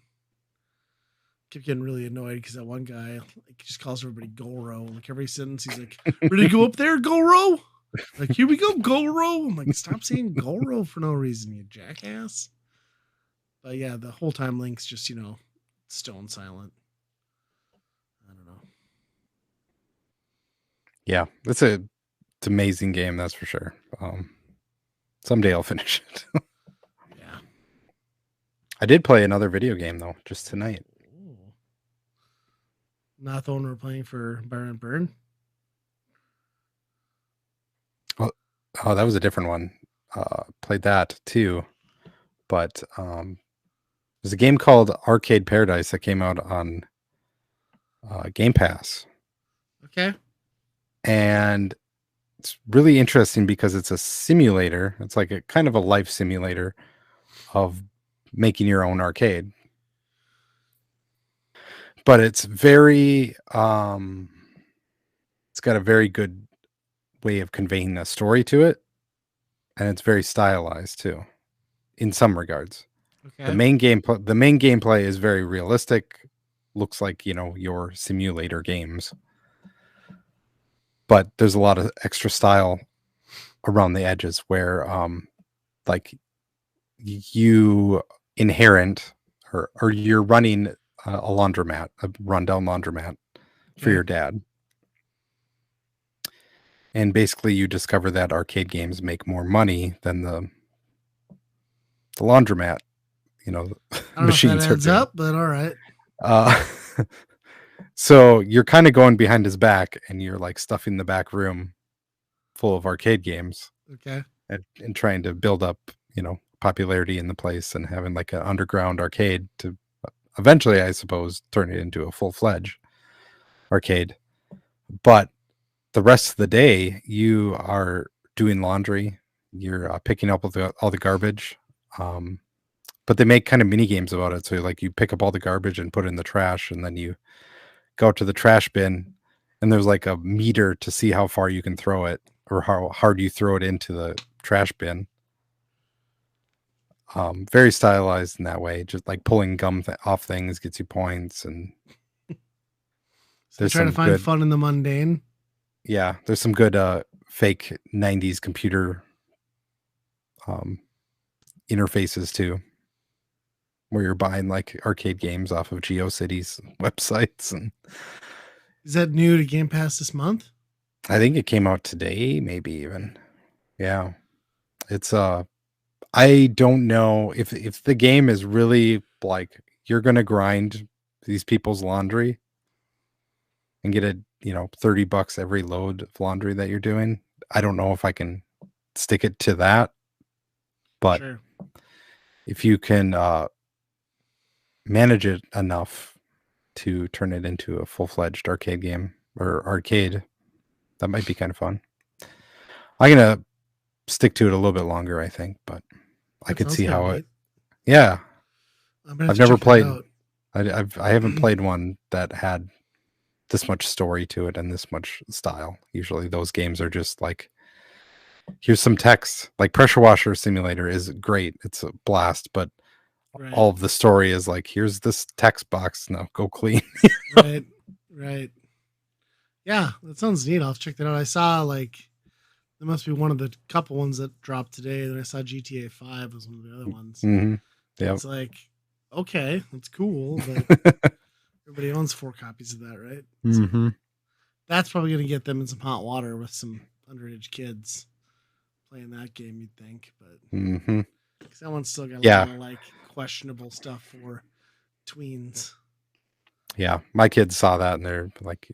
kept getting really annoyed because that one guy like just calls everybody Goro. Like every sentence, he's like, "Ready to go up there, Goro?" Like, here we go, Goro. I'm like, stop saying Goro for no reason, you jackass. But yeah, the whole time Link's just, you know, stone silent. I don't know. Yeah, it's an amazing game, that's for sure. Someday I'll finish it. Yeah. I did play another video game though, just tonight. Ooh. Not the one we're playing for Burn and Burn. Oh, that was a different one. Played that too, but there's a game called Arcade Paradise that came out on Game Pass, Okay. and it's really interesting because it's a simulator. It's like a kind of a life simulator of making your own arcade, but it's very it's got a very good way of conveying a story to it, and it's very stylized too in some regards. Okay. The main gameplay is very realistic, looks like, you know, your simulator games, but there's a lot of extra style around the edges where like you inherent or you're running a laundromat, a rundown laundromat for Okay. your dad. And basically you discover that arcade games make more money than the laundromat, you know, I don't know if machines that are adds doing. up, but all right. So you're kind of going behind his back and you're like stuffing the back room full of arcade games Okay. and trying to build up, you know, popularity in the place and having like an underground arcade to eventually, I suppose, turn it into a full-fledged arcade. But the rest of the day, you are doing laundry, you're picking up all the garbage. But they make kind of mini games about it. So like you pick up all the garbage and put it in the trash, and then you go out to the trash bin, and there's like a meter to see how far you can throw it or how hard you throw it into the trash bin. Very stylized in that way. Just like pulling gum off things gets you points, and So there's try to some find good, fun in the mundane. yeah, there's some good fake 90s computer interfaces too, where you're buying like arcade games off of GeoCities websites. And Is that new to Game Pass this month? I think it came out today, maybe even. Yeah. It's I don't know if the game is really like you're gonna grind these people's laundry and get a, you know, $30 every load of laundry that you're doing. I don't know if I can stick it to that, but Sure. if you can manage it enough to turn it into a full-fledged arcade game or arcade, that might be kind of fun. I'm gonna stick to it a little bit longer, I think, but I That could sounds see kind of how it. neat. Yeah, I'm gonna have I've to never check that played. out. I haven't played one that had this much story to it and this much style. Usually, those games are just like, here's some text. Like Pressure Washer Simulator is great. It's a blast, but Right, all of the story is like, here's this text box. Now go clean. right, right. Yeah, that sounds neat. I'll have to check that out. I saw like there must be one of the couple ones that dropped today. Then I saw GTA 5 was one of the other ones. Mm-hmm. And Yep. it's like, okay, that's cool, but everybody owns 4 copies of that, right? So Mm-hmm. that's probably gonna get them in some hot water with some underage kids playing that game, you'd think. But Mm-hmm. because that one's still got a Yeah. lot of like questionable stuff for tweens. Yeah. My kids saw that and they're like,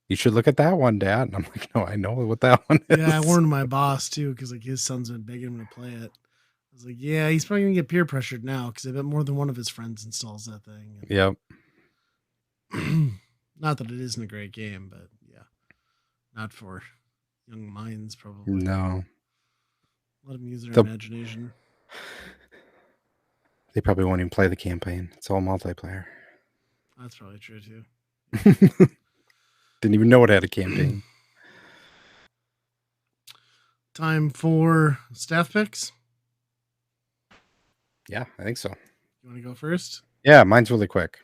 you should look at that one, Dad. And I'm like, no, I know what that one Yeah, I is. warned my boss too because like his son's been begging him to play it. I was like, yeah, he's probably gonna get peer pressured now because I bet more than one of his friends installs that thing. Yep. Not that it isn't a great game, but yeah, not for young minds probably. No. Let them use their The, imagination. they probably won't even play the campaign. It's all multiplayer. That's probably true too. Didn't even know it had a campaign. Time for staff picks. Yeah, I think so. You want to go first? Yeah, mine's really quick.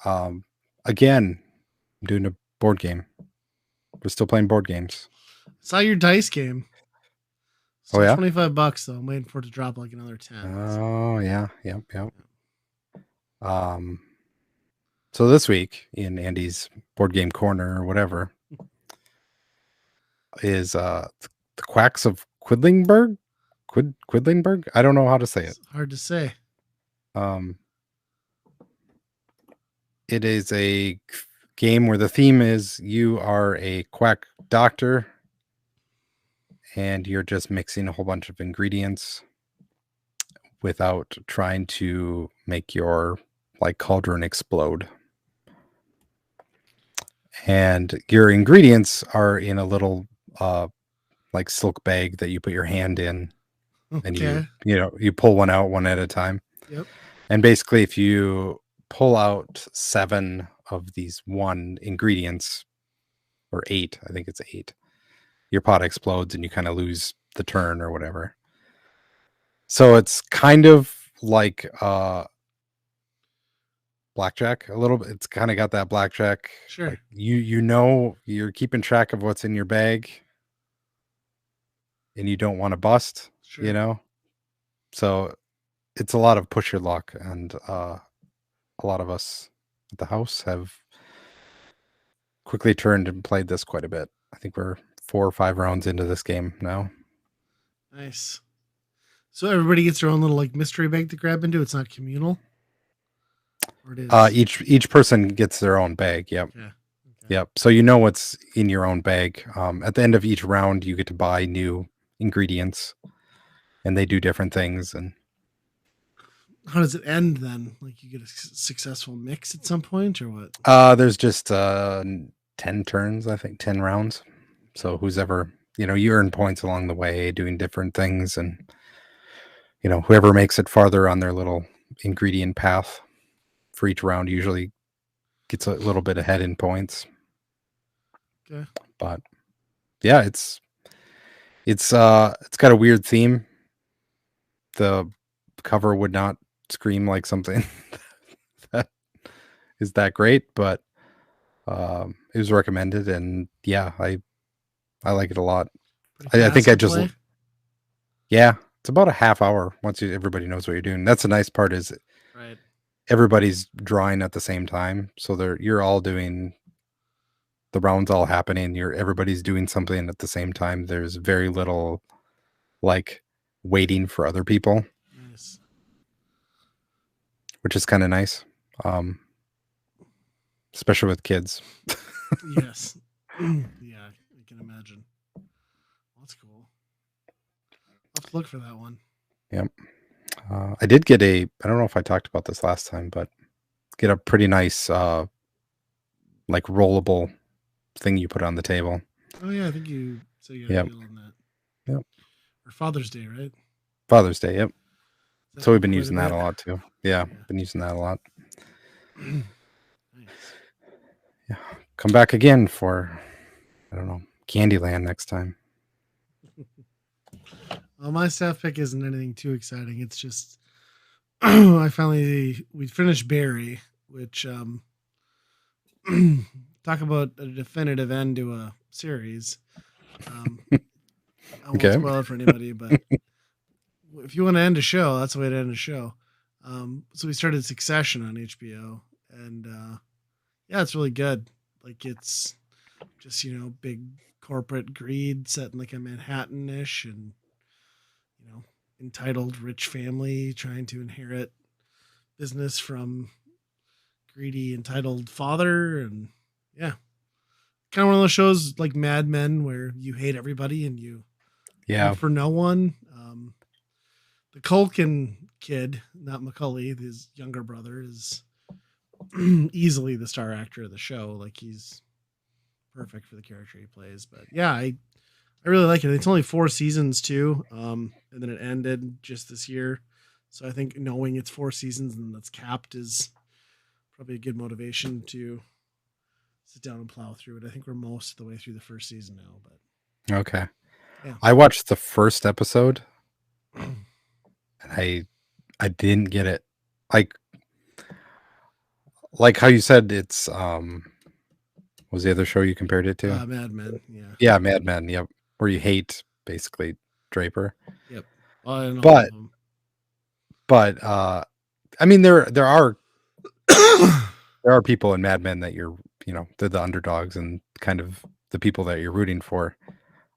Oh, Again, I'm doing a board game. We're still playing board games. saw your dice game. Oh Still yeah. $25 though. I'm waiting for it to drop like another 10. Oh yeah. Yep. Yep. So this week in Andy's board game corner or whatever is the Quacks of Quidlingburg. Quidlingburg. I don't know how to say it. It's hard to say. It is a game where the theme is you are a quack doctor and you're just mixing a whole bunch of ingredients without trying to make your like cauldron explode. And your ingredients are in a little like silk bag that you put your hand in and Okay. you pull one out one at a time. Yep. And basically if you pull out 7 of these one ingredients or 8, I think it's 8, your pot explodes and you kind of lose the turn or whatever. So it's kind of like blackjack a little bit. It's kind of got that blackjack. Sure. Like you're keeping track of what's in your bag and you don't want to bust, Sure. So it's a lot of push your luck, and a lot of us at the house have quickly turned and played this quite a bit. I think we're 4 or 5 rounds into this game now. Nice. So everybody gets their own little like mystery bag to grab into. It's not communal. Or it is. Each person gets their own bag. Yep. Okay. Yep. So you know what's in your own bag. At the end of each round, you get to buy new ingredients, and they do different things. And How does it end then? Like you get a successful mix at some point, or what? there's just 10 turns, I think, 10 rounds. So who's ever, you earn points along the way doing different things, and whoever makes it farther on their little ingredient path for each round usually gets a little bit ahead in points. Okay. But yeah, it's got a weird theme. The cover would not scream like something that is that great, but it was recommended, and yeah, I like it a lot. I think I just play? Yeah, it's about a half hour once everybody knows what you're doing. That's the nice part is Right. everybody's drawing at the same time, so you're all doing the rounds all happening. Everybody's doing something at the same time. There's very little like waiting for other people. Nice. Which is kind of nice, especially with kids. Yes. Yeah, I can imagine. That's cool. I'll have to look for that one. Yep. I did get I don't know if I talked about this last time, but get a pretty nice like rollable thing you put on the table. Oh yeah, I think you said you got a Yep. deal on that. Yep. Or Father's Day, right? Father's Day. Yep. Is that So we've up been quite a using that bit? a lot too. Yeah. Yeah. Been using that a lot. Nice. Yeah. Come back again for, I don't know, Candyland next time. Well, my staff pick isn't anything too exciting. It's just we finished Barry, which talk about a definitive end to a series. Um, I won't Okay. spoil it for anybody, but if you want to end a show, that's the way to end a show. So we started Succession on HBO, and yeah, it's really good. Like it's just big corporate greed set in like a Manhattan-ish, and entitled rich family trying to inherit business from greedy entitled father, and yeah, kind of one of those shows like Mad Men where you hate everybody and you root Yeah. for no one. The Culkin kid, not Macaulay, his younger brother, is easily the star actor of the show. Like he's perfect for the character he plays. But yeah, I really like it. It's only 4 seasons too, and then it ended just this year. So I think knowing it's 4 seasons and that's capped is probably a good motivation to sit down and plow through it. I think we're most of the way through the first season now, but Okay. yeah. I watched the first episode and I didn't get it. Like like how you said it's what was the other show you compared it to? Mad Men, yeah, Yeah, Mad Men, yep. Where you hate basically Draper. yep, and all of But them. I mean there are people in Mad Men that they're the underdogs and kind of the people that you're rooting for.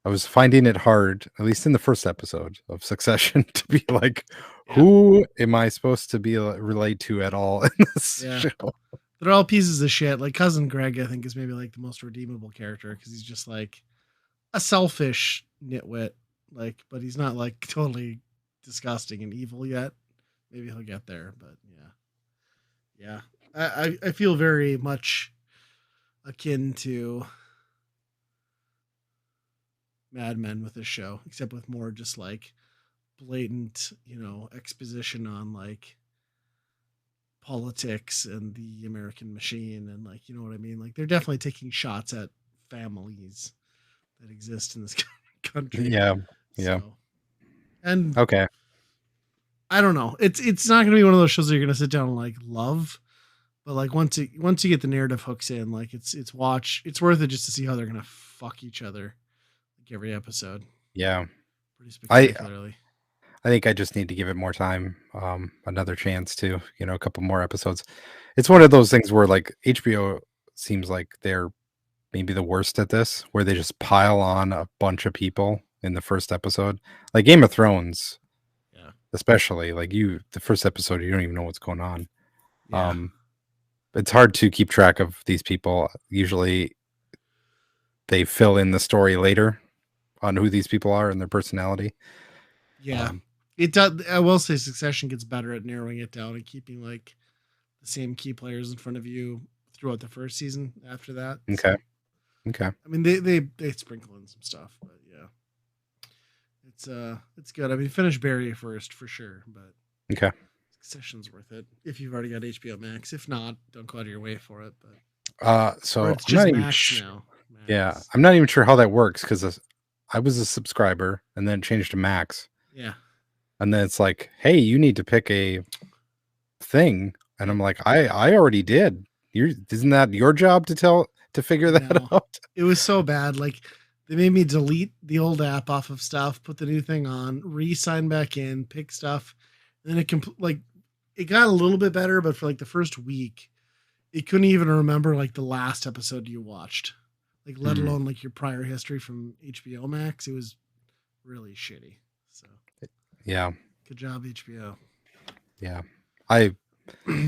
I was finding it hard, at least in the first episode of Succession, to be like, Yeah, who am I supposed to be relate to at all in this yeah, show? they're all pieces of shit. Like cousin Greg, I think is maybe like the most redeemable character because he's just like a selfish nitwit, like, but he's not like totally disgusting and evil yet. Maybe he'll get there, but yeah. I feel very much akin to Mad Men with this show, except with more just like blatant, exposition on like politics and the American machine and like what I mean. Like they're definitely taking shots at families that exist in this country. Yeah. Yeah. So, and Okay. I don't know. It's not going to be one of those shows that you're going to sit down and like love, but like once you get the narrative hooks in, like it's worth it just to see how they're going to fuck each other like every episode Yeah. pretty I spectacularly. I think I just need to give it more time, another chance to, a couple more episodes. It's one of those things where like HBO seems like they're maybe the worst at this, where they just pile on a bunch of people in the first episode. Like Game of Thrones, Yeah. especially, like the first episode, you don't even know what's going on. Yeah. Um, it's hard to keep track of these people. Usually they fill in the story later on who these people are and their personality. Yeah. Um, It does. I will say Succession gets better at narrowing it down and keeping like the same key players in front of you throughout the first season after that. okay. So Okay. I mean they sprinkle in some stuff, but yeah. It's good. I mean finish Barry first for sure, but Okay. Succession's worth it if you've already got HBO Max. If not, don't go out of your way for it. But or So it's I'm not just even Max now. yeah, Max. I'm not even sure how that works because I was a subscriber and then it changed to Max. Yeah. And then it's like, hey, you need to pick a thing. And Yep. I'm like, I already did. Isn't that your job to figure I that know. out? It was so bad. Like they made me delete the old app off of stuff, put the new thing on, re-sign back in, pick stuff, and then it got a little bit better, but for like the first week, it couldn't even remember like the last episode you watched, like let Hmm. alone like your prior history from HBO Max. It was really shitty. So Yeah. good job, HBO. Yeah. I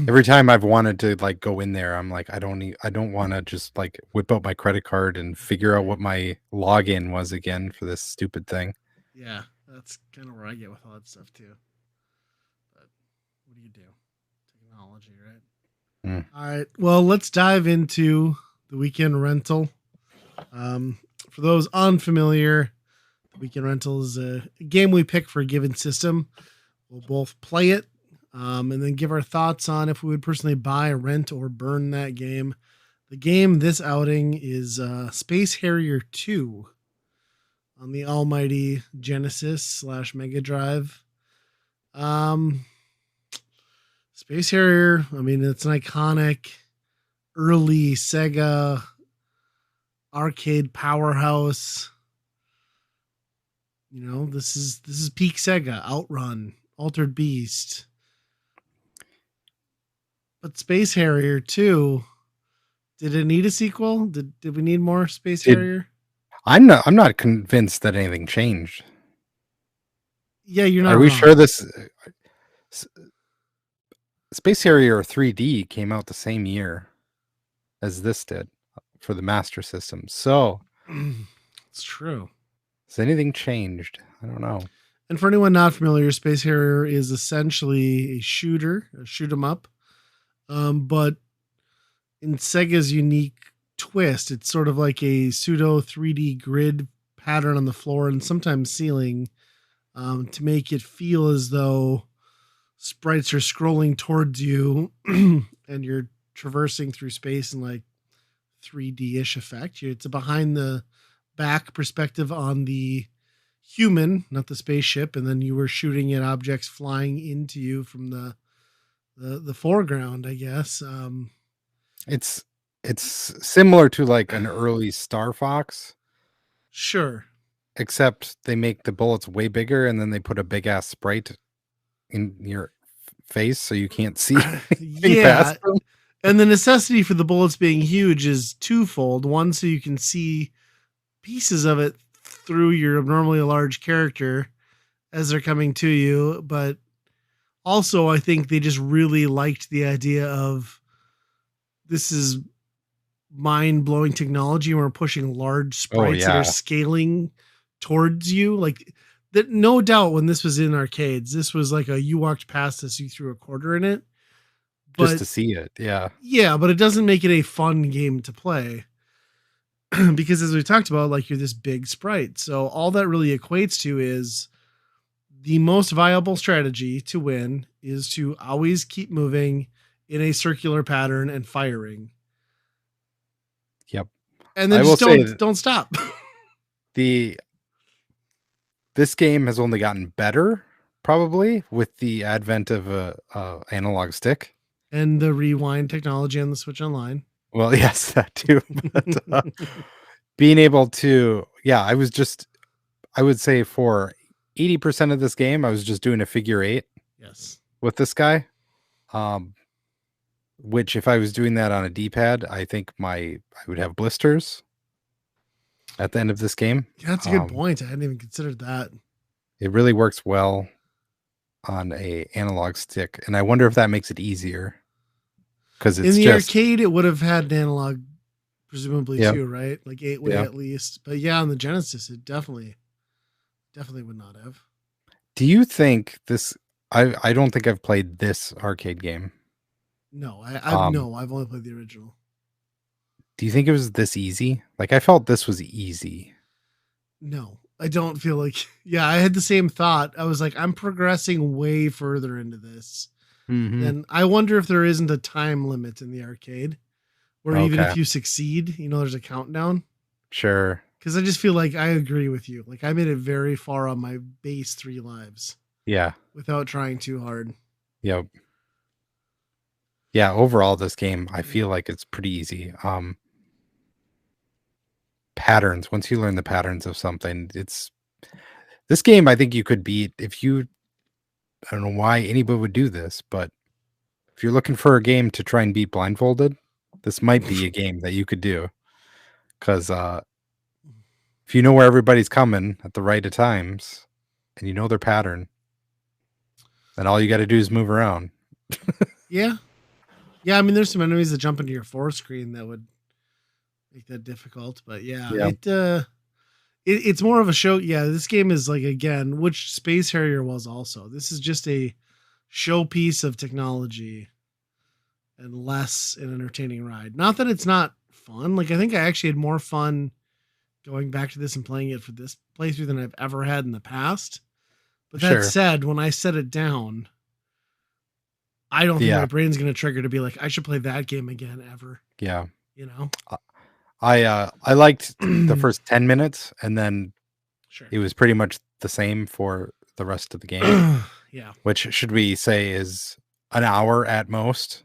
every time I've wanted to like go in there, I'm like, I don't want to just like whip out my credit card and figure out what my login was again for this stupid thing. Yeah, that's kind of where I get with all that stuff too. But what do you do? Technology, right? Hmm. All right. Well, let's dive into the weekend rental. Um, For those unfamiliar, the weekend rental is a game we pick for a given system. We'll both play it and then give our thoughts on if we would personally buy, rent, or burn that game. The game this outing is Space Harrier 2 on the almighty Genesis / Mega Drive. Space Harrier, I mean, it's an iconic early Sega arcade powerhouse. You know, this is peak Sega. Outrun, Altered Beast. But Space Harrier 2, did it need a sequel? Did we need more Space Harrier? I'm not convinced that anything changed. Yeah, you're not. Are we wrong. sure this Space Harrier 3D came out the same year as this did for the Master System? So it's true. has anything changed? I don't know. And for anyone not familiar, Space Harrier is essentially a shooter, a shoot 'em up. But in Sega's unique twist, it's sort of like a pseudo 3D grid pattern on the floor and sometimes ceiling to make it feel as though sprites are scrolling towards you and you're traversing through space in like 3D-ish effect. It's a behind the back perspective on the human, not the spaceship, and then you were shooting at objects flying into you from the foreground, I guess. It's similar to like an early Star Fox. Sure. Except they make the bullets way bigger and then they put a big ass sprite in your face so you can't see. Yeah. And the necessity for the bullets being huge is twofold. One, so you can see pieces of it through your normally a large character as they're coming to you. But also, I think they just really liked the idea of this is mind-blowing technology. We're pushing large sprites that are scaling towards you. Like that, no doubt when this was in arcades, this was like you walked past this, you threw a quarter in it. But, just to see it. Yeah. Yeah, but it doesn't make it a fun game to play. Because as we talked about, like you're this big sprite. So all that really equates to is the most viable strategy to win is to always keep moving in a circular pattern and firing. Yep. And then don't stop. This game has only gotten better, probably, with the advent of a analog stick. And the rewind technology on the Switch Online. Well, yes, that too. But, being able to, I would say for 80% of this game, I was just doing a figure 8. Yes. With this guy. Which if I was doing that on a D-pad, I think I would have blisters at the end of this game. Yeah, that's a good point. I hadn't even considered that. It really works well on a analog stick, and I wonder if that makes it easier. Because in the arcade, it would have had an analog, presumably too, right? Like 8-way at least. But yeah, on the Genesis, it definitely would not have. Do you think this? I don't think I've played this arcade game. No, I've only played the original. Do you think it was this easy? Like I felt this was easy. No, I don't feel like. Yeah, I had the same thought. I was like, I'm progressing way further into this. Mm-hmm. And I wonder if there isn't a time limit in the arcade where even if you succeed, there's a countdown. Sure. Because I just feel like I agree with you. Like I made it very far on my base 3 lives. Yeah. Without trying too hard. Yep. Yeah, overall this game, I feel like it's pretty easy. Patterns, once you learn the patterns of something, this game I think you could beat if you, I don't know why anybody would do this, but if you're looking for a game to try and beat blindfolded, this might be a game that you could do. Because if you know where everybody's coming at the right of times and you know their pattern, then all you got to do is move around. Yeah. Yeah, I mean, there's some enemies that jump into your 4 screen that would make that difficult. But it's more of a show. Yeah, this game is like, again, which Space Harrier was also. This is just a showpiece of technology and less an entertaining ride. Not that it's not fun. Like, I think I actually had more fun going back to this and playing it for this playthrough than I've ever had in the past. But that Sure. said, when I set it down, I don't think my Yeah. brain's going to trigger to be like, I should play that game again ever. Yeah. You know? I liked the first 10 minutes, and then Sure. it was pretty much the same for the rest of the game, Yeah. which should we say is an hour at most.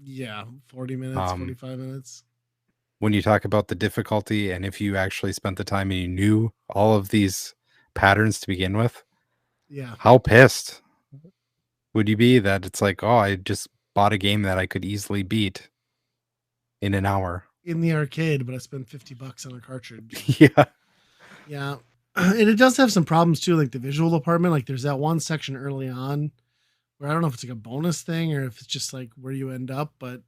Yeah. 40 minutes, 45 minutes. When you talk about the difficulty, and if you actually spent the time and you knew all of these patterns to begin with, Yeah. how pissed would you be that it's like, oh, I just bought a game that I could easily beat in an hour? In the arcade, but I spent $50 on a cartridge. Yeah. Yeah. And it does have some problems too, like the visual department. Like there's that one section early on where I don't know if it's like a bonus thing or if it's just like where you end up, but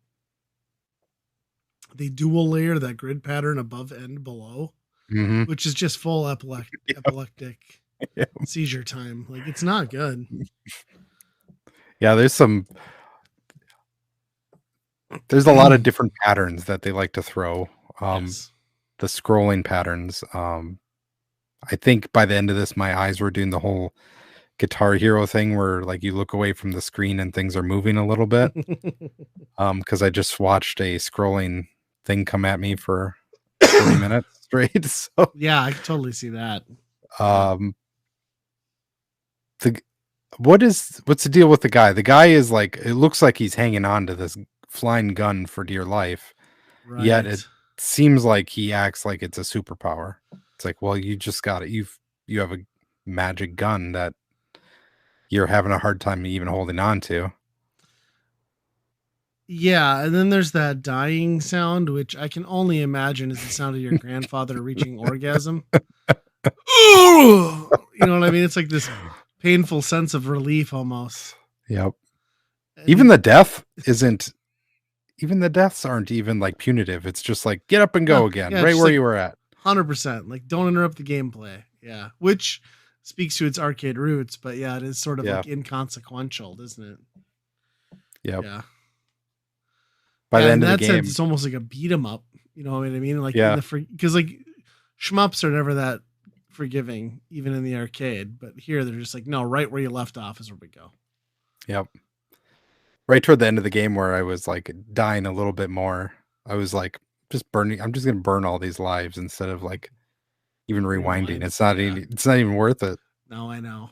they dual layer that grid pattern above and below, Mhm. which is just full epileptic Yeah. seizure time. Like it's not good. Yeah, there's a lot of different patterns that they like to throw. Yes. The scrolling patterns. I think by the end of this, my eyes were doing the whole Guitar Hero thing where like you look away from the screen and things are moving a little bit. Because I just watched a scrolling thing come at me for 30 minutes straight. So Yeah, I can totally see that. What's the deal with the guy? The guy is like, it looks like he's hanging on to this flying gun for dear life. Right. Yet it seems like he acts like it's a superpower. It's like, well, you just got it. You have a magic gun that you're having a hard time even holding on to. Yeah, and then there's that dying sound, which I can only imagine is the sound of your grandfather reaching orgasm. You know what I mean? It's like this painful sense of relief almost. Yep. Even the deaths aren't even like punitive. It's just like, get up and go again, right where like you were at. 100%. Like, don't interrupt the gameplay. Yeah. Which speaks to its arcade roots, but yeah, it is sort of like inconsequential, isn't it? Yep. Yeah. By the end of the game, it's almost like a beat 'em up. You know what I mean? Like, yeah, because like shmups are never that forgiving, even in the arcade. But here they're just like, no, right where you left off is where we go. Yep. Right toward the end of the game where I was like dying a little bit more, I was like, I'm just gonna burn all these lives instead of like even rewinding. It's not even worth it. No, I know.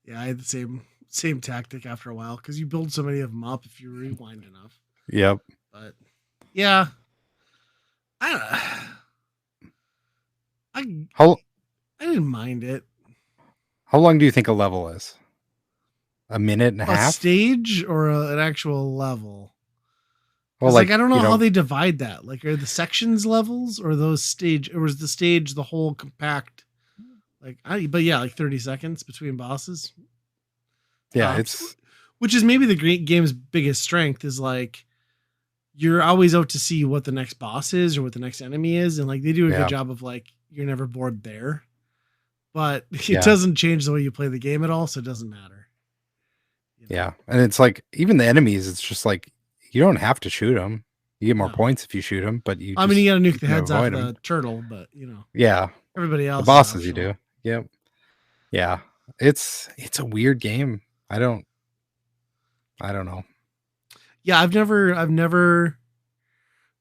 Yeah, I had the same tactic after a while because you build so many of them up if you rewind enough. Yep. But yeah, I didn't mind it. How long do you think a level is? A minute and a half? A stage or an actual level? Well, like I don't know how they divide that. Like, are the sections levels or those stage, or is the stage the whole compact? Like, but yeah, like 30 seconds between bosses. Yeah, which is maybe the game's biggest strength is like you're always out to see what the next boss is or what the next enemy is, and like they do a good job of like you're never bored there, but it doesn't change the way you play the game at all, so it doesn't matter. You know? Yeah, and it's like even the enemies, it's just like you don't have to shoot them. You get more points if you shoot them, but you. I mean, you got to nuke the heads off the turtle, but you know. Yeah. Everybody else. The bosses you do. Yep. Yeah. It's a weird game. I don't know. Yeah, I've never.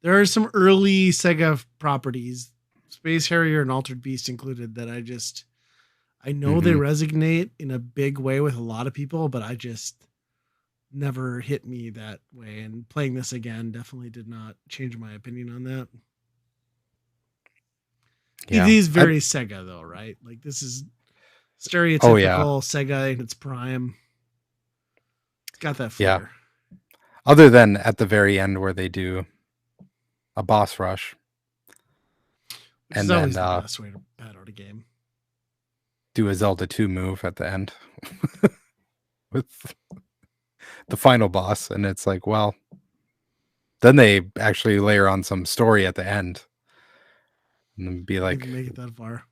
There are some early Sega properties, Space Harrier and Altered Beast included, that I know they resonate in a big way with a lot of people, but I just never hit me that way. And playing this again definitely did not change my opinion on that. Yeah. It is very Sega though, right? Like this is stereotypical Sega in its prime. It's got that flair. Yeah. Other than at the very end where they do a boss rush. Which is always the best way to pad out a game. Do a Zelda 2 move at the end. With the final boss. And it's like, well, then they actually layer on some story at the end. And be like, make it that far.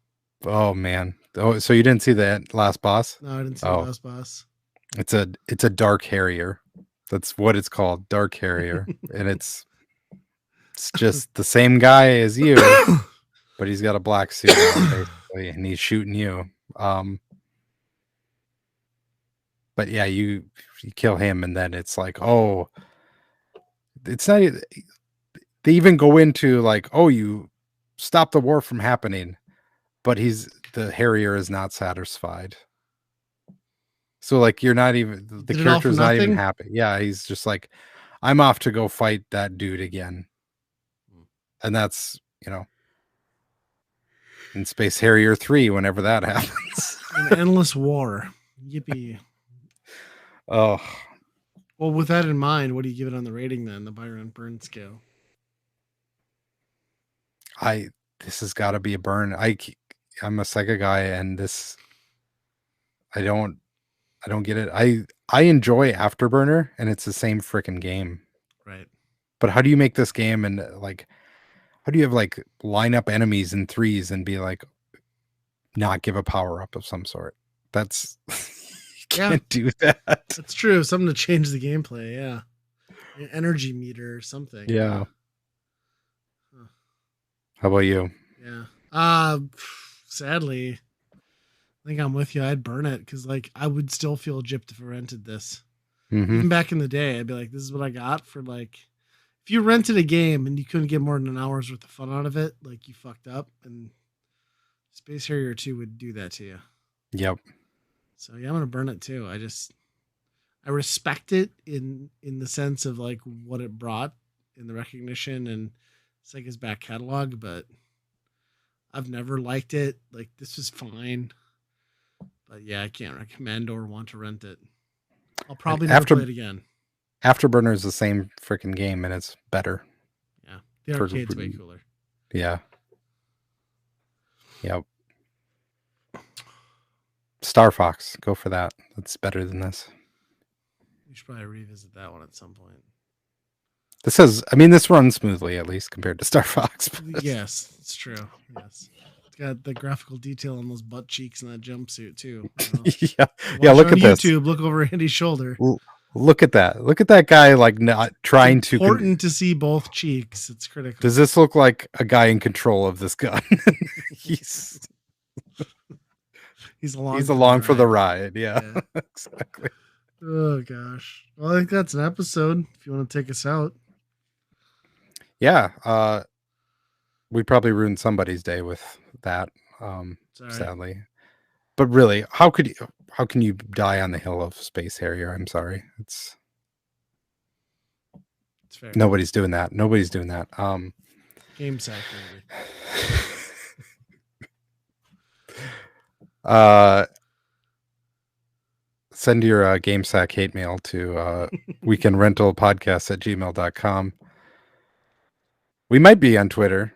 Oh man. Oh, so you didn't see that last boss? No, I didn't see the last boss. It's a dark harrier. That's what it's called, dark harrier. And it's just the same guy as you, but he's got a black suit on basically, and he's shooting you. But yeah, you kill him, and then it's like, oh, it's not. They even go into like, oh, you stop the war from happening, but the Harrier is not satisfied. So like, you're not even the Did it all for character is not even nothing? happy. Yeah, he's just like, I'm off to go fight that dude again, and that's in Space Harrier 3 whenever that happens. An endless war. Yippee. Oh, Well, with that in mind, what do you give it on the rating then, the Byron Burn scale? this has got to be a burn. I'm a Sega guy, and I don't get it. I enjoy Afterburner, and it's the same freaking game. Right. But how do you make this game and like, how do you have like line up enemies in threes and be like, not give a power up of some sort? That's you can't do that. That's true. Something to change the gameplay. Yeah. An energy meter or something. Yeah. Huh. How about you? Yeah. Sadly, I think I'm with you. I'd burn it because like I would still feel gypped if I rented this. Mm-hmm. Even back in the day, I'd be like, this is what I got for like if you rented a game and you couldn't get more than an hour's worth of fun out of it, like you fucked up. And Space Harrier 2 would do that to you. Yep. So yeah, I'm gonna burn it too. I respect it in the sense of like what it brought in the recognition and Sega's back catalog, but I've never liked it. Like this was fine. But yeah, I can't recommend or want to rent it. I'll probably never play it again. Afterburner is the same freaking game, and it's better. Yeah, the arcade's way cooler. Yeah. Yep. Star Fox, go for that. That's better than this. We should probably revisit that one at some point. This runs smoothly, at least compared to Star Fox. Yes, it's true. Yes. It's got the graphical detail on those butt cheeks and that jumpsuit too. Yeah. Look at YouTube, this. look over Andy's shoulder. Look at that. Look at that guy, like not trying to. Important to see both cheeks. It's critical. Does this look like a guy in control of this gun? He's along for the ride. Yeah. Exactly. Oh gosh. Well, I think that's an episode. If you want to take us out. Yeah. We probably ruined somebody's day with that. Sadly. But really, how can you die on the hill of Space Harrier? I'm sorry. It's fair. Nobody's doing that. Game sack, maybe. Send your GameSack hate mail to weekendrentalpodcast@gmail.com. We might be on Twitter.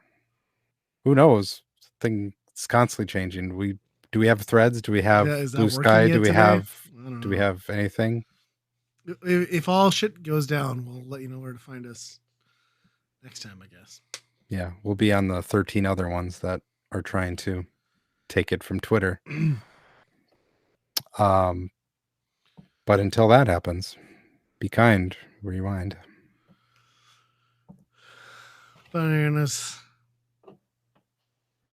Who knows? Thing's constantly changing. Do we have threads? Do we have Blue Sky? Do we have anything? If all shit goes down, we'll let you know where to find us next time, I guess. Yeah, we'll be on the 13 other ones that are trying to take it from Twitter. But until that happens, be kind, rewind. Bananas.